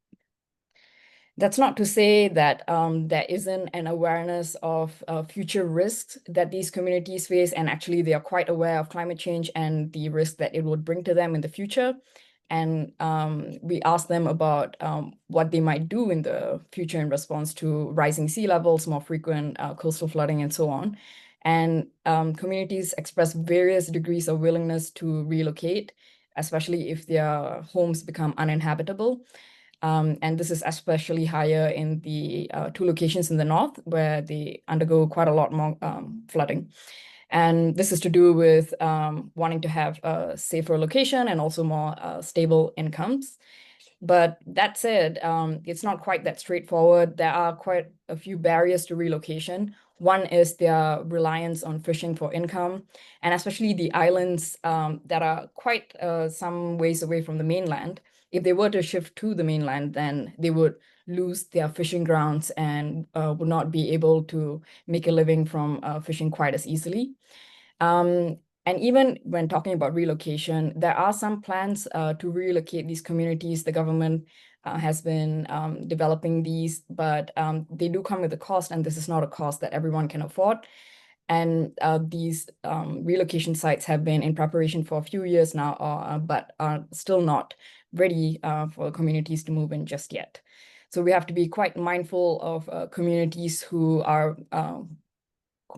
That's not to say that there isn't an awareness of future risks that these communities face, and actually they are quite aware of climate change and the risk that it would bring to them in the future. And we asked them about what they might do in the future in response to rising sea levels, more frequent coastal flooding, and so on. And communities express various degrees of willingness to relocate, especially if their homes become uninhabitable. And this is especially higher in the two locations in the north where they undergo quite a lot more flooding. And this is to do with wanting to have a safer location and also more stable incomes. But that said, it's not quite that straightforward. There are quite a few barriers to relocation. One is their reliance on fishing for income, and especially the islands that are quite some ways away from the mainland. If they were to shift to the mainland, then they would lose their fishing grounds and would not be able to make a living from fishing quite as easily. And even when talking about relocation, there are some plans to relocate these communities. The government has been developing these, but they do come with a cost, and this is not a cost that everyone can afford. And these relocation sites have been in preparation for a few years now, but are still not ready for communities to move in just yet. So we have to be quite mindful of communities who are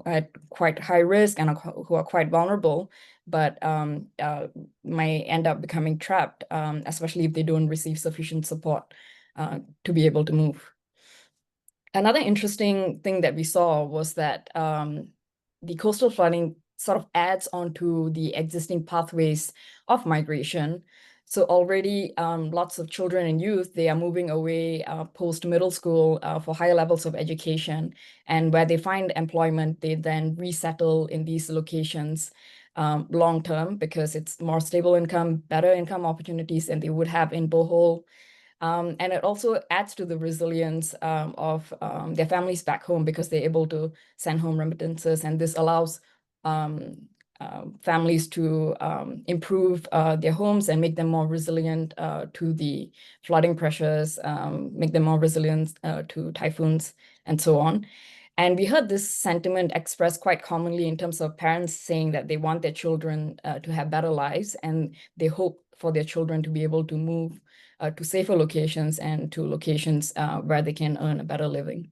at quite high risk and who are quite vulnerable, but may end up becoming trapped, especially if they don't receive sufficient support to be able to move. Another interesting thing that we saw was that the coastal flooding sort of adds onto the existing pathways of migration. So already lots of children and youth, they are moving away post middle school for higher levels of education. And where they find employment, they then resettle in these locations long term because it's more stable income, better income opportunities than they would have in Bohol. And it also adds to the resilience of their families back home because they're able to send home remittances. And this allows families to improve their homes and make them more resilient to the flooding pressures, make them more resilient to typhoons and so on. And we heard this sentiment expressed quite commonly in terms of parents saying that they want their children to have better lives, and they hope for their children to be able to move to safer locations and to locations where they can earn a better living.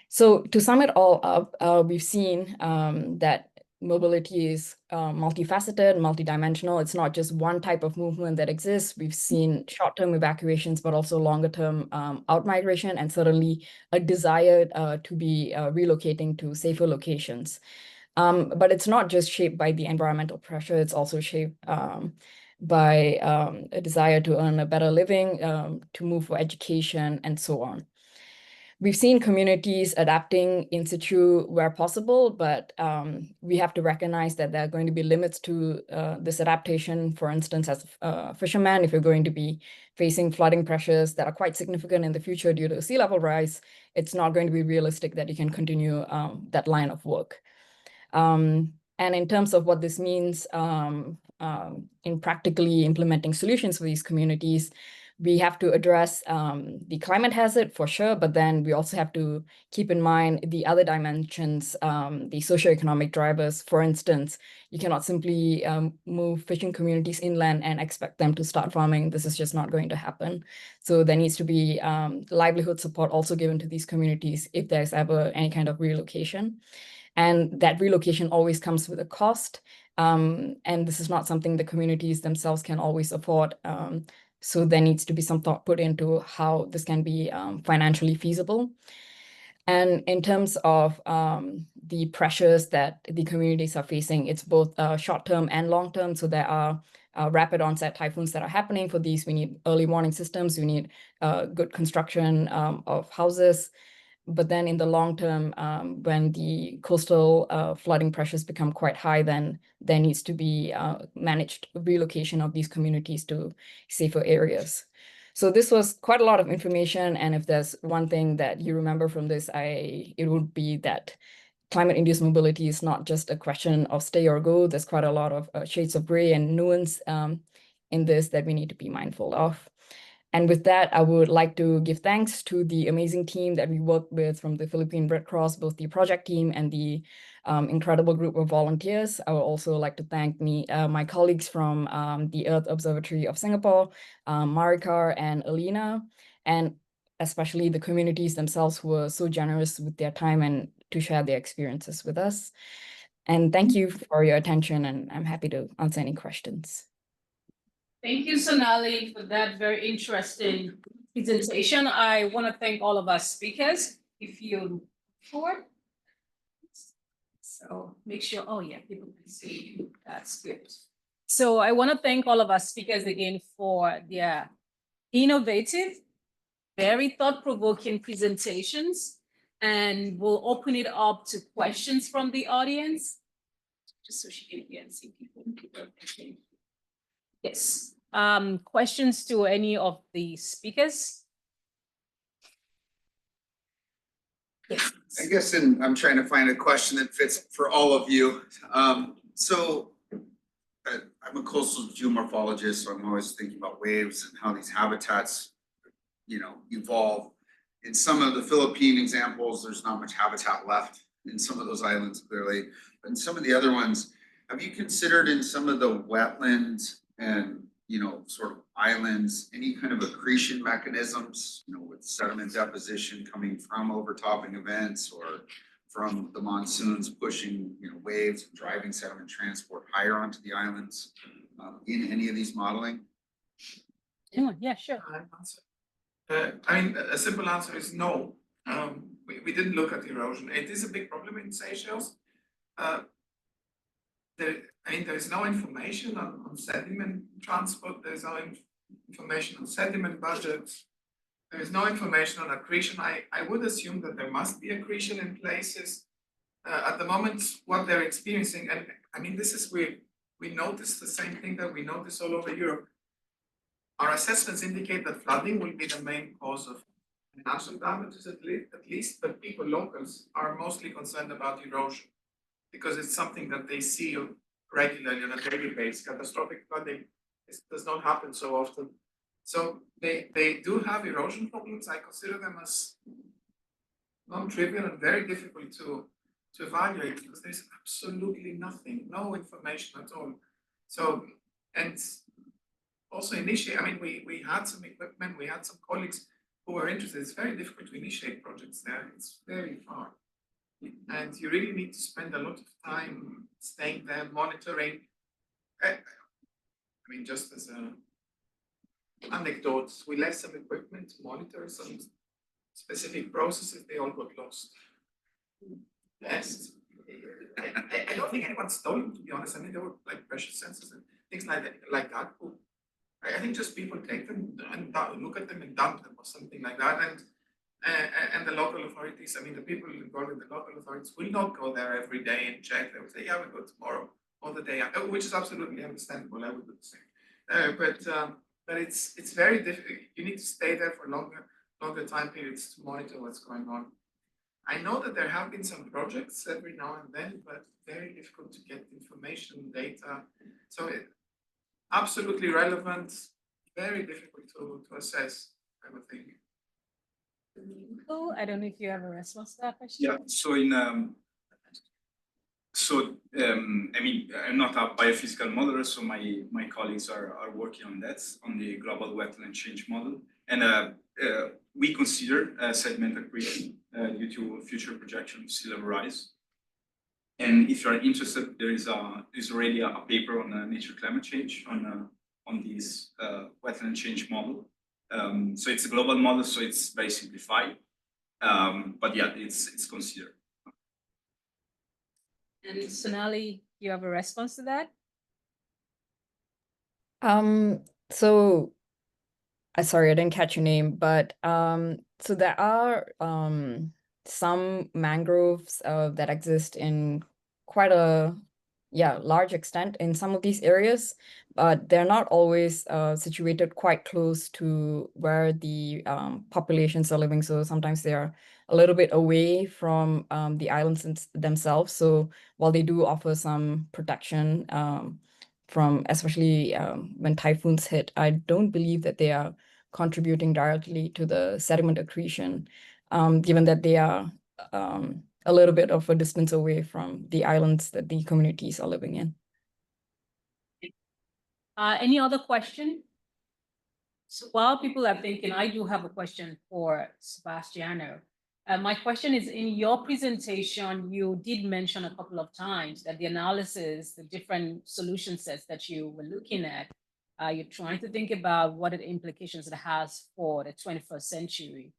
So to sum it all up, we've seen that mobility is multifaceted, multidimensional. It's not just one type of movement that exists. We've seen short-term evacuations, but also longer-term out-migration, and certainly a desire to be relocating to safer locations. But it's not just shaped by the environmental pressure, it's also shaped by a desire to earn a better living, to move for education, and so on. We've seen communities adapting in situ where possible, but we have to recognize that there are going to be limits to this adaptation. For instance, as a fisherman, if you're going to be facing flooding pressures that are quite significant in the future due to sea level rise, it's not going to be realistic that you can continue that line of work. And in terms of what this means in practically implementing solutions for these communities, we have to address the climate hazard for sure, but then we also have to keep in mind the other dimensions, the socioeconomic drivers. For instance, you cannot simply move fishing communities inland and expect them to start farming. This is just not going to happen. So there needs to be livelihood support also given to these communities if there's ever any kind of relocation. And that relocation always comes with a cost. And this is not something the communities themselves can always afford. So there needs to be some thought put into how this can be financially feasible. And in terms of the pressures that the communities are facing, it's both short-term and long-term. So there are rapid onset typhoons that are happening. For these, we need early warning systems. We need good construction of houses. But then in the long term, when the coastal flooding pressures become quite high, then there needs to be managed relocation of these communities to safer areas. So this was quite a lot of information. And if there's one thing that you remember from this, it would be that climate-induced mobility is not just a question of stay or go. There's quite a lot of shades of gray and nuance in this that we need to be mindful of. And with that, I would like to give thanks to the amazing team that we worked with from the Philippine Red Cross, both the project team and the incredible group of volunteers. I would also like to thank my colleagues from the Earth Observatory of Singapore, Marikar and Alina, and especially the communities themselves who were so generous with their time and to share their experiences with us. And thank you for your attention, and I'm happy to answer any questions. Thank you, Sonali, for that very interesting presentation. I want to thank all of our speakers. If you forward. So make sure, oh yeah, people can see. That's good. So I want to thank all of our speakers again for their innovative, very thought-provoking presentations. And we'll open it up to questions from the audience. Just so she can hear and see people. Okay. Yes. Questions to any of the speakers? Yes. I guess I'm trying to find a question that fits for all of you. So I'm a coastal geomorphologist, so I'm always thinking about waves and how these habitats, evolve. In some of the Philippine examples, there's not much habitat left in some of those islands, clearly. But in some of the other ones, have you considered in some of the wetlands and, sort of islands, any kind of accretion mechanisms, with sediment deposition coming from overtopping events or from the monsoons pushing, waves, and driving sediment transport higher onto the islands in any of these modeling? Anyone? Yeah, sure. A simple answer is no. We didn't look at erosion. It is a big problem in Seychelles. There is no information on sediment transport. There's no information on sediment budgets. There is no information on accretion. I would assume that there must be accretion in places. At the moment, what they're experiencing, and this is we notice the same thing that we notice all over Europe. Our assessments indicate that flooding will be the main cause of financial damages at least, but people, locals, are mostly concerned about erosion because it's something that they see regularly on a daily basis. Catastrophic flooding does not happen so often. So they do have erosion problems. I consider them as non-trivial and very difficult to evaluate because there's absolutely nothing, no information at all. So, and also initiate, we had some equipment, we had some colleagues who were interested. It's very difficult to initiate projects there. It's very far. And you really need to spend a lot of time staying there, monitoring. Just as an anecdote, we left some equipment to monitor some specific processes. They all got lost. Yes. I don't think anyone stole them, to be honest. There were like pressure sensors and things like that. I think just people take them and look at them and dump them or something like that. And the local authorities, the people involved in the local authorities will not go there every day and check. They will say, yeah, we'll go tomorrow or the day after, which is absolutely understandable. I would do the same. But it's very difficult. You need to stay there for longer time periods to monitor what's going on. I know that there have been some projects every now and then, but very difficult to get information, data. So absolutely relevant, very difficult to assess, I would think. Cool. I don't know if you have a response to that question. Yeah. So I'm not a biophysical modeler, so my colleagues are working on that, on the global wetland change model, and we consider sediment accretion due to future projection of sea level rise. And if you are interested, there's already a paper on nature climate change on this wetland change model. So it's a global model, so it's very simplified. But yeah, it's considered. And Sonali, you have a response to that? So sorry, I didn't catch your name, but so there are some mangroves that exist in quite a large extent in some of these areas, but they're not always situated quite close to where the populations are living. So sometimes they are a little bit away from the islands themselves. So while they do offer some protection from, especially when typhoons hit, I don't believe that they are contributing directly to the sediment accretion, given that they are a little bit of a distance away from the islands that the communities are living in. Any other question? So while people are thinking, I do have a question for Sebastiano. My question is, in your presentation, you did mention a couple of times that the analysis, the different solution sets that you were looking at, you're trying to think about what are the implications it has for the 21st century.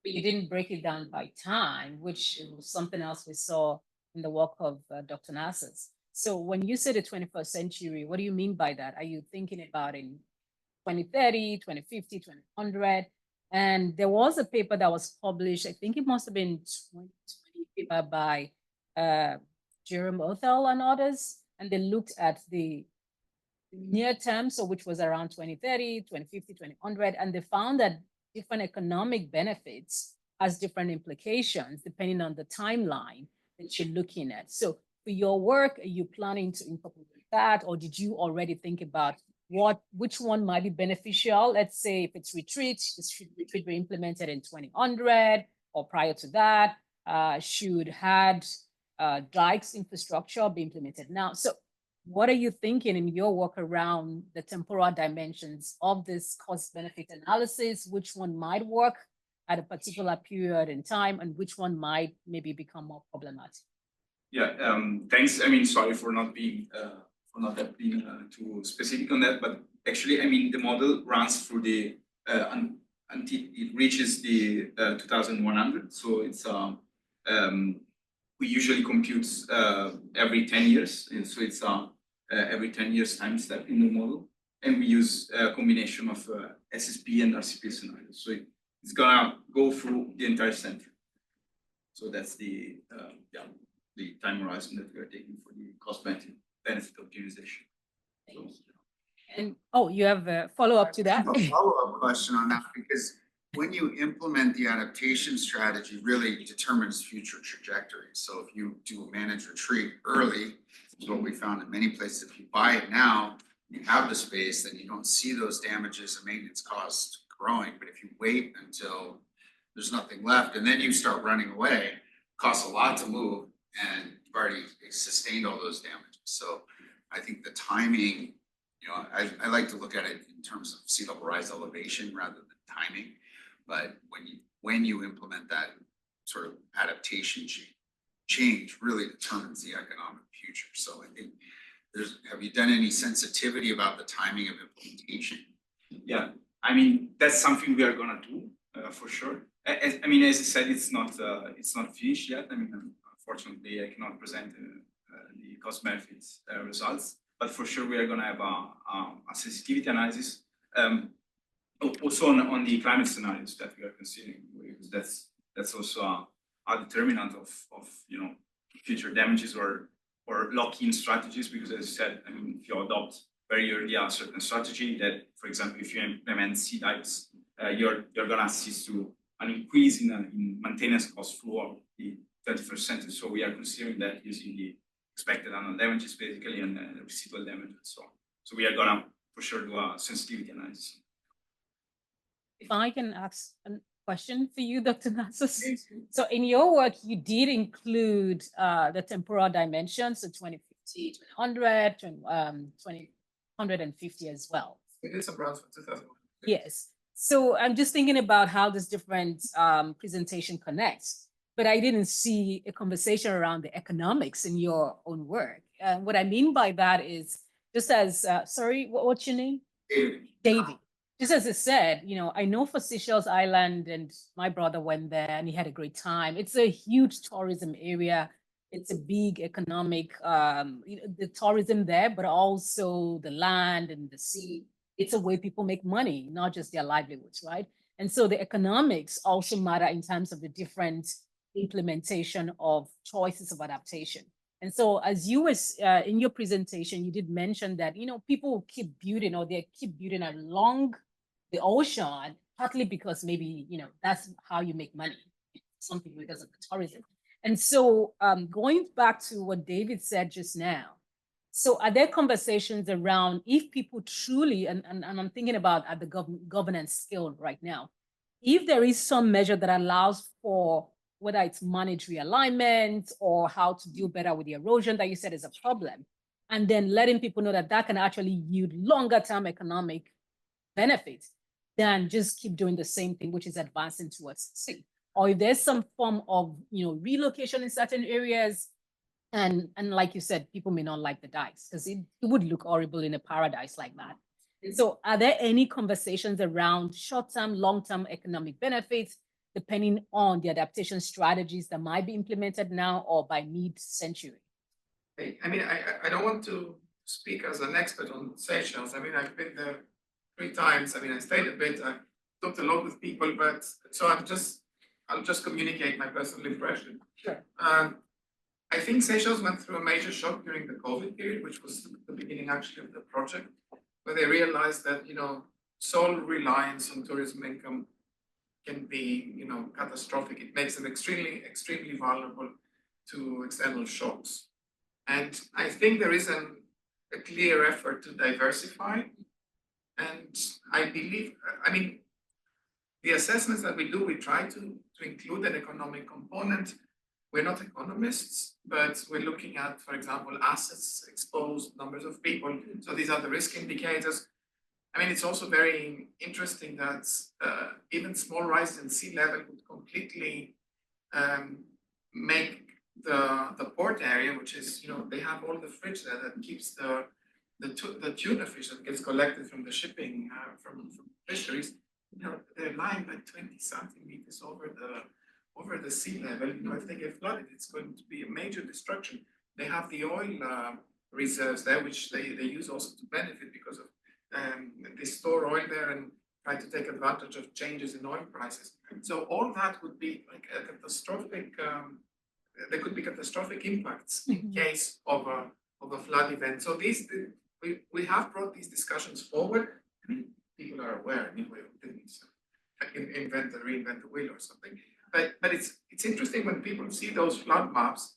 But you didn't break it down by time, which was something else we saw in the work of Dr. Nassos. So when you say the 21st century, what do you mean by that? Are you thinking about in 2030, 2050, 2100? And there was a paper that was published, I think it must have been 2020 by Jerome Othel and others, and they looked at the near term, so which was around 2030, 2050, 2100, and they found that different economic benefits has different implications depending on the timeline that you're looking at. So for your work, are you planning to incorporate that, or did you already think about which one might be beneficial? Let's say if it's retreat, should retreat be implemented in 2000 or prior to that? Should had dikes infrastructure be implemented now? So what are you thinking in your work around the temporal dimensions of this cost benefit analysis? Which one might work at a particular period in time, and which one might maybe become more problematic? Yeah, thanks. I mean, sorry for not being too specific on that, but actually, I mean, the model runs through the until it reaches the 2100. So it's we usually compute every 10 years, and so it's every 10 years time step in the model, and we use a combination of SSP and RCP scenarios. So it's gonna go through the entire century. So that's the time horizon that we are taking for the cost benefit optimization. So, And you have a follow-up to that? A follow-up question on that, because when you implement the adaptation strategy, really determines future trajectory. So if you do a managed retreat early, is what we found in many places. If you buy it now, you have the space, then you don't see those damages and maintenance costs growing. But if you wait until there's nothing left and then you start running away, it costs a lot to move, and you've already sustained all those damages. So I think the timing, you know, I like to look at it in terms of sea level rise elevation rather than timing. But when you implement that sort of adaptation change really determines the economic future. So I think have you done any sensitivity about the timing of implementation? Yeah, I mean, that's something we are gonna do for sure. I mean, as I said, it's not finished yet. I mean, unfortunately, I cannot present the cost benefits results, but for sure we are gonna have a sensitivity analysis. Also on the climate scenarios that we are considering, because that's also a determinant of you know, future damages or lock-in strategies. Because as I said, I mean, if you adopt very early a certain strategy that, for example, if you implement sea dikes, you're gonna assist to an increase in maintenance costs throughout the 21st century. So we are considering that using the expected annual damages basically and residual damage and so on. So we are gonna for sure do a sensitivity analysis. If I can ask a question for you, Dr. Nassos. So in your work, you did include the temporal dimensions, so 2050, 2100, 2050 as well. It is a browse for 2000. Yes. So I'm just thinking about how this different presentation connects, but I didn't see a conversation around the economics in your own work. And what I mean by that is just as, sorry, what's your name? David. Just as I said, you know, I know for Seychelles Island, and my brother went there and he had a great time. It's a huge tourism area. It's a big economic, the tourism there, but also the land and the sea. It's a way people make money, not just their livelihoods, right? And so the economics also matter in terms of the different implementation of choices of adaptation. And so as you was in your presentation, you did mention that, you know, people keep building or they keep building along the ocean, partly because maybe, you know, that's how you make money. Some people because of the tourism. And so going back to what David said just now, so are there conversations around if people truly, and I'm thinking about at the governance scale right now, if there is some measure that allows for whether it's monetary alignment or how to deal better with the erosion that you said is a problem, and then letting people know that that can actually yield longer term economic benefits than just keep doing the same thing, which is advancing towards sea. Or if there's some form of, you know, relocation in certain areas, and like you said, people may not like the dikes because it would look horrible in a paradise like that. And so are there any conversations around short-term, long-term economic benefits, depending on the adaptation strategies that might be implemented now or by mid-century? I mean, I don't want to speak as an expert on Seychelles. I mean, I've been there 3 times. I mean, I stayed a bit, I talked a lot with people, but so I'll just communicate my personal impression. Sure. I think Seychelles went through a major shock during the COVID period, which was the beginning actually of the project, where they realized that, you know, sole reliance on tourism income can be, you know, catastrophic. It makes them extremely vulnerable to external shocks. And I think there is a clear effort to diversify. And I believe, I mean, the assessments that we do, we try to include an economic component. We're not economists, but we're looking at, for example, assets exposed, numbers of people. So these are the risk indicators. I mean, it's also very interesting that even small rises in sea level would completely make the port area, which is, you know, they have all the fridge there that keeps the tuna fish that gets collected from the shipping from fisheries. You know, they're lying like 20 centimeters over the sea level. You know, if they get flooded, it's going to be a major destruction. They have the oil reserves there, which they use also to benefit because of they store oil there and try to take advantage of changes in oil prices. So all that would be like a catastrophic. There could be catastrophic impacts in case of a flood event. So we have brought these discussions forward. I mean, people are aware. I mean, we didn't reinvent the wheel or something. But it's interesting when people see those flood maps,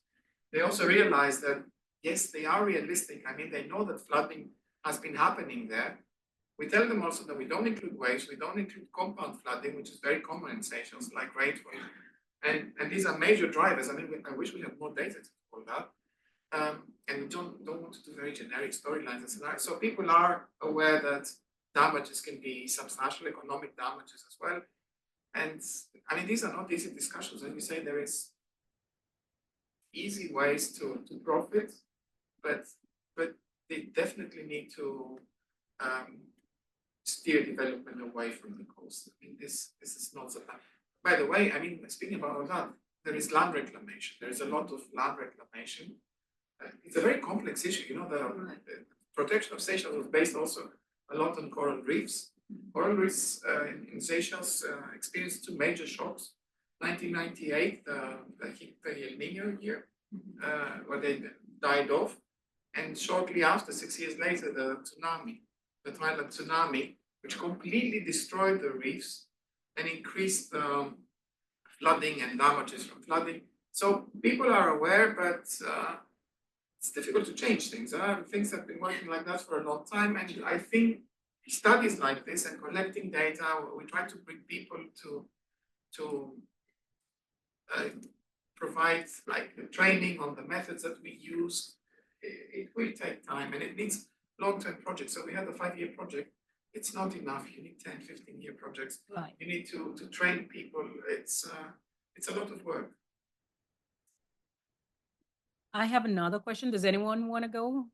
they also realize that yes, they are realistic. I mean, they know that flooding has been happening there. We tell them also that we don't include waves, we don't include compound flooding, which is very common in Seychelles, like rainfall. And these are major drivers. I mean, I wish we had more data to call that. And we don't want to do very generic storylines and scenarios. So people are aware that damages can be substantial economic damages as well. And I mean, these are not easy discussions. As you say, there is easy ways to profit, but they definitely need to steer development away from the coast. I mean, this is not so bad. By the way, I mean, speaking about all that, there is land reclamation. There is a lot of land reclamation. It's a very complex issue. You know, the protection of Seychelles was based also a lot on coral reefs. Coral reefs in Seychelles experienced two major shocks. 1998, the El Nino year, where they died off. And shortly after, 6 years later, the Thailand tsunami, which completely destroyed the reefs and increased flooding and damages from flooding. So people are aware, but it's difficult to change things. Things have been working like that for a long time. And I think studies like this and collecting data, we try to bring people to provide like training on the methods that we use. It will take time and it needs long-term projects. So we had a 5-year project. It's not enough. You need 10, 15-year projects. Right. You need to train people. It's a lot of work. I have another question. Does anyone want to go?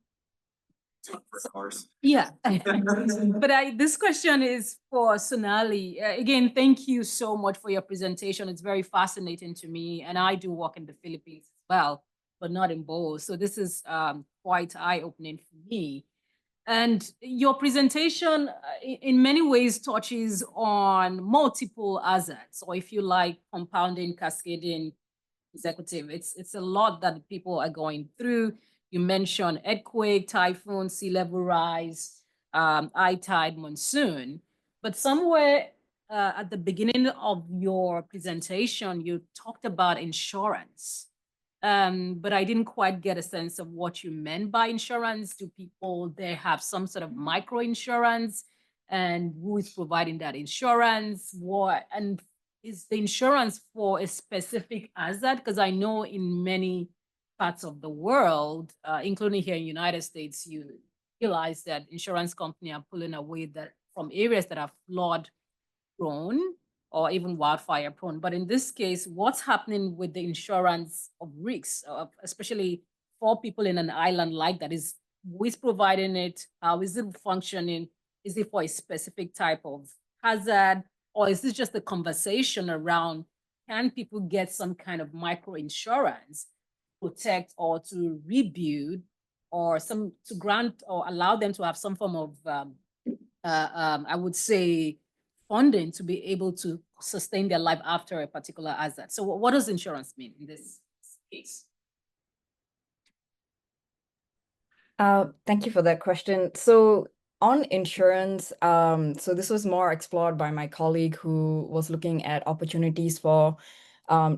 For cars. Yeah. But this question is for Sonali. Again, thank you so much for your presentation. It's very fascinating to me. And I do work in the Philippines as well, but not in both. So this is quite eye-opening for me. And your presentation in many ways touches on multiple hazards, or if you like, compounding, cascading, executive. It's a lot that people are going through. You mentioned earthquake, typhoon, sea level rise, high tide, monsoon. But somewhere at the beginning of your presentation, you talked about insurance. But I didn't quite get a sense of what you meant by insurance. Do people there have some sort of micro insurance? And who is providing that insurance? What, and is the insurance for a specific hazard? Because I know in many parts of the world, including here in the United States, you realize that insurance companies are pulling away that from areas that are flood prone or even wildfire prone. But in this case, what's happening with the insurance of risks, especially for people in an island like that? Who is providing it? How is it functioning? Is it for a specific type of hazard? Or is this just a conversation around, can people get some kind of micro insurance to protect or to rebuild or to grant or allow them to have some form of, I would say, funding to be able to sustain their life after a particular hazard? So what does insurance mean in this case? Thank you for that question. So on insurance, so this was more explored by my colleague who was looking at opportunities for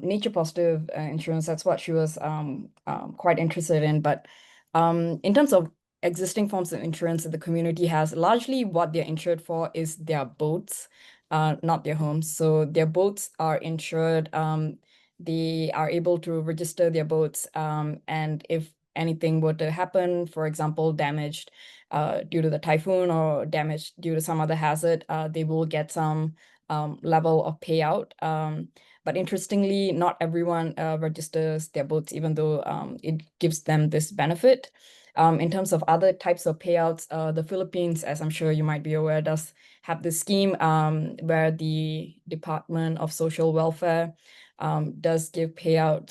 nature positive insurance. That's what she was quite interested in. But In terms of existing forms of insurance that the community has, largely what they're insured for is their boats, not their homes. So their boats are insured. They are able to register their boats, and if anything were to happen, for example, damaged due to the typhoon or damaged due to some other hazard, they will get some level of payout. But interestingly, not everyone registers their boats, even though it gives them this benefit. In terms of other types of payouts, the Philippines, as I'm sure you might be aware, does have this scheme where the Department of Social Welfare does give payout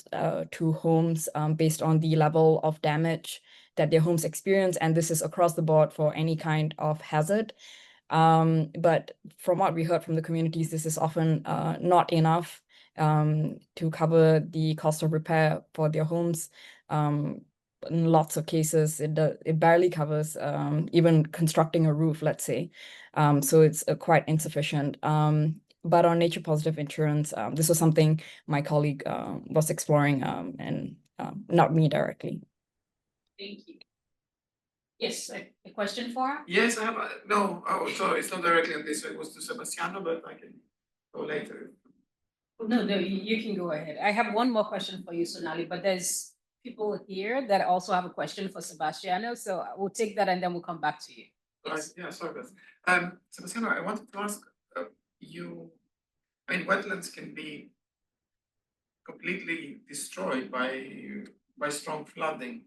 to homes based on the level of damage that their homes experience. And this is across the board for any kind of hazard. But from what we heard from the communities, this is often not enough to cover the cost of repair for their homes. In lots of cases, it barely covers even constructing a roof, let's say. So it's quite insufficient. But on nature positive insurance, this was something my colleague was exploring and not me directly. Thank you. Yes, a question for? Yes, I have, no, oh, sorry, it's not directly on this, so it was to Sebastiano, but I can go later. No, you can go ahead. I have one more question for you, Sonali, but there's people here that also have a question for Sebastiano, so we'll take that and then we'll come back to you. Right, Yes. yeah, sorry, Beth. Sebastiano, I wanted to ask you, I mean, wetlands can be completely destroyed by strong flooding.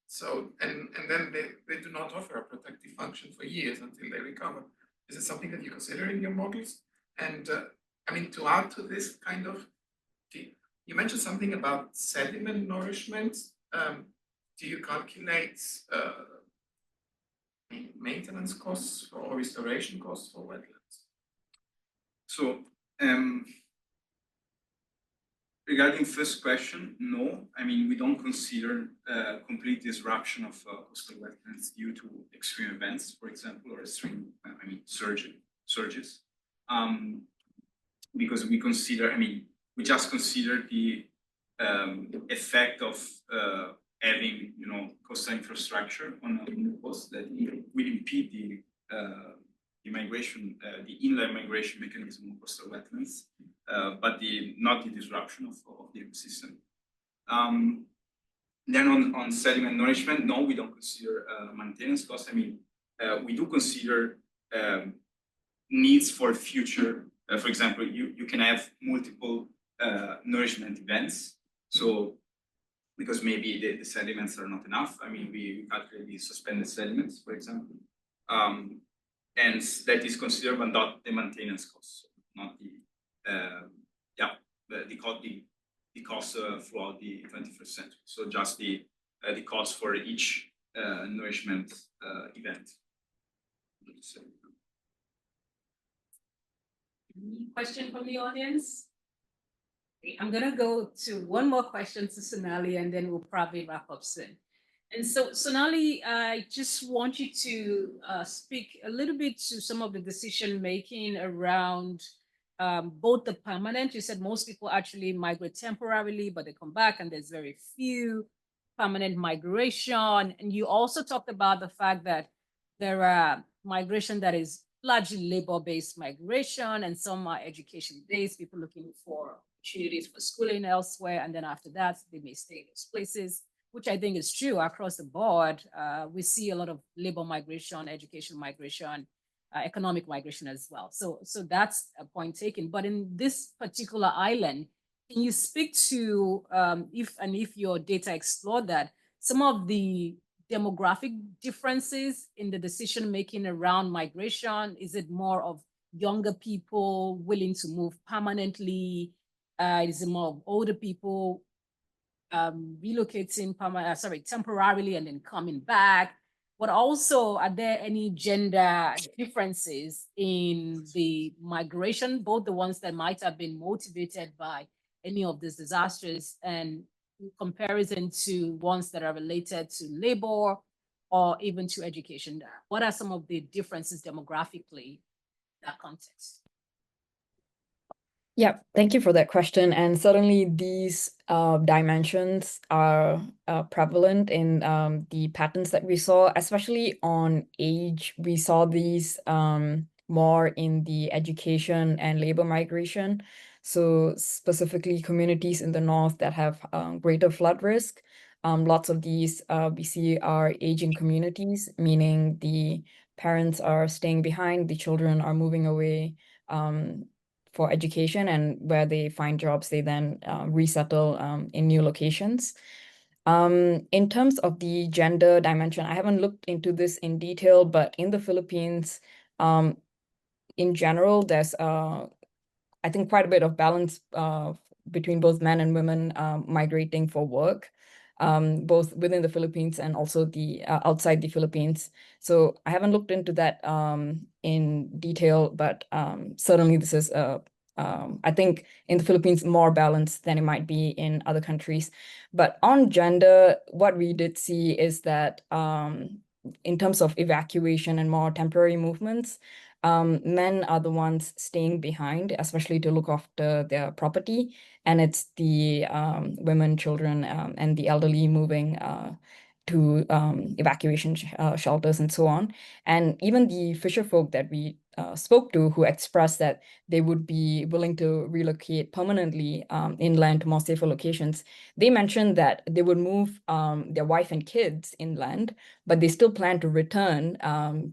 So, and then they do not offer a protective function for years until they recover. Is it something that you consider in your models? And I mean, to add to this kind of, you mentioned something about sediment nourishment. Do you calculate maintenance costs or restoration costs for wetlands? So, regarding first question, no. I mean, we don't consider complete disruption of coastal wetlands due to extreme events, for example, or extreme, surges. Because we consider, we just consider the effect of having, coastal infrastructure on the coast that will impede the migration, the inland migration mechanism of coastal wetlands, but not the disruption of the ecosystem. Then on sediment nourishment, no, we don't consider maintenance costs. We do consider needs for future. For example, you can have multiple nourishment events. So because maybe the sediments are not enough. We calculate the suspended sediments, for example. And that is considered, but not the maintenance costs, not the cost throughout the 21st century. So just the cost for each nourishment event. Any question from the audience? I'm gonna go to one more question to Sonali and then we'll probably wrap up soon. And so, Sonali, I just want you to speak a little bit to some of the decision making around both the permanent. You said most people actually migrate temporarily, but they come back and there's very few permanent migration. And you also talked about the fact that there are migration that is largely labor-based migration and some are education-based, people looking for opportunities for schooling elsewhere. And then after that, they may stay in those places, which I think is true across the board. We see a lot of labor migration, education migration, economic migration as well. So that's a point taken. But in this particular island, can you speak to, if your data explore that, some of the demographic differences in the decision-making around migration? Is it more of younger people willing to move permanently? Is it more of older people relocating temporarily and then coming back? But also, are there any gender differences in the migration, both the ones that might have been motivated by any of these disasters and in comparison to ones that are related to labor or even to education? What are some of the differences demographically in that context? Yeah, thank you for that question. And certainly these dimensions are prevalent in the patterns that we saw, especially on age. We saw these more in the education and labor migration. So specifically communities in the north that have greater flood risk. Lots of these we see are aging communities, meaning the parents are staying behind, the children are moving away. For education, and where they find jobs, they then resettle in new locations. In terms of the gender dimension, I haven't looked into this in detail, but in the Philippines, in general, there's I think quite a bit of balance between both men and women migrating for work, both within the Philippines and also the outside the Philippines. So I haven't looked into that in detail, but certainly this is I think in the Philippines more balanced than it might be in other countries. But on gender, what we did see is that in terms of evacuation and more temporary movements, men are the ones staying behind, especially to look after their property, and it's the women, children, and the elderly moving to evacuation shelters and so on. And even the fisher folk that we spoke to, who expressed that they would be willing to relocate permanently inland to more safer locations, they mentioned that they would move their wife and kids inland, but they still plan to return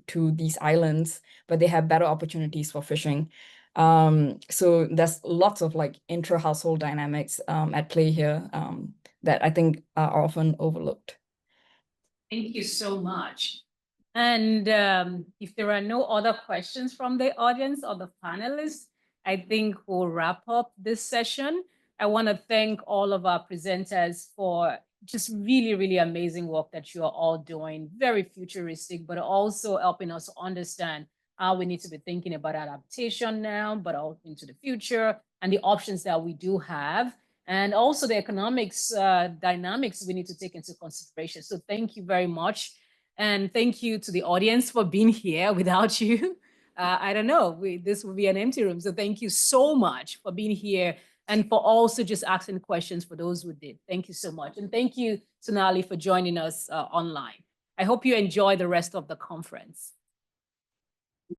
to these islands, but they have better opportunities for fishing. So there's lots of like intra-household dynamics at play here that I think are often overlooked. Thank you so much. And if there are no other questions from the audience or the panelists, I think we'll wrap up this session. I want to thank all of our presenters for just really, really amazing work that you are all doing, very futuristic, but also helping us understand how we need to be thinking about adaptation now, but also into the future and the options that we do have, and also the economics dynamics we need to take into consideration. So thank you very much. And thank you to the audience for being here. Without you, I don't know, this would be an empty room. So thank you so much for being here and for also just asking questions for those who did. Thank you so much. And thank you, Sonali, for joining us online. I hope you enjoy the rest of the conference.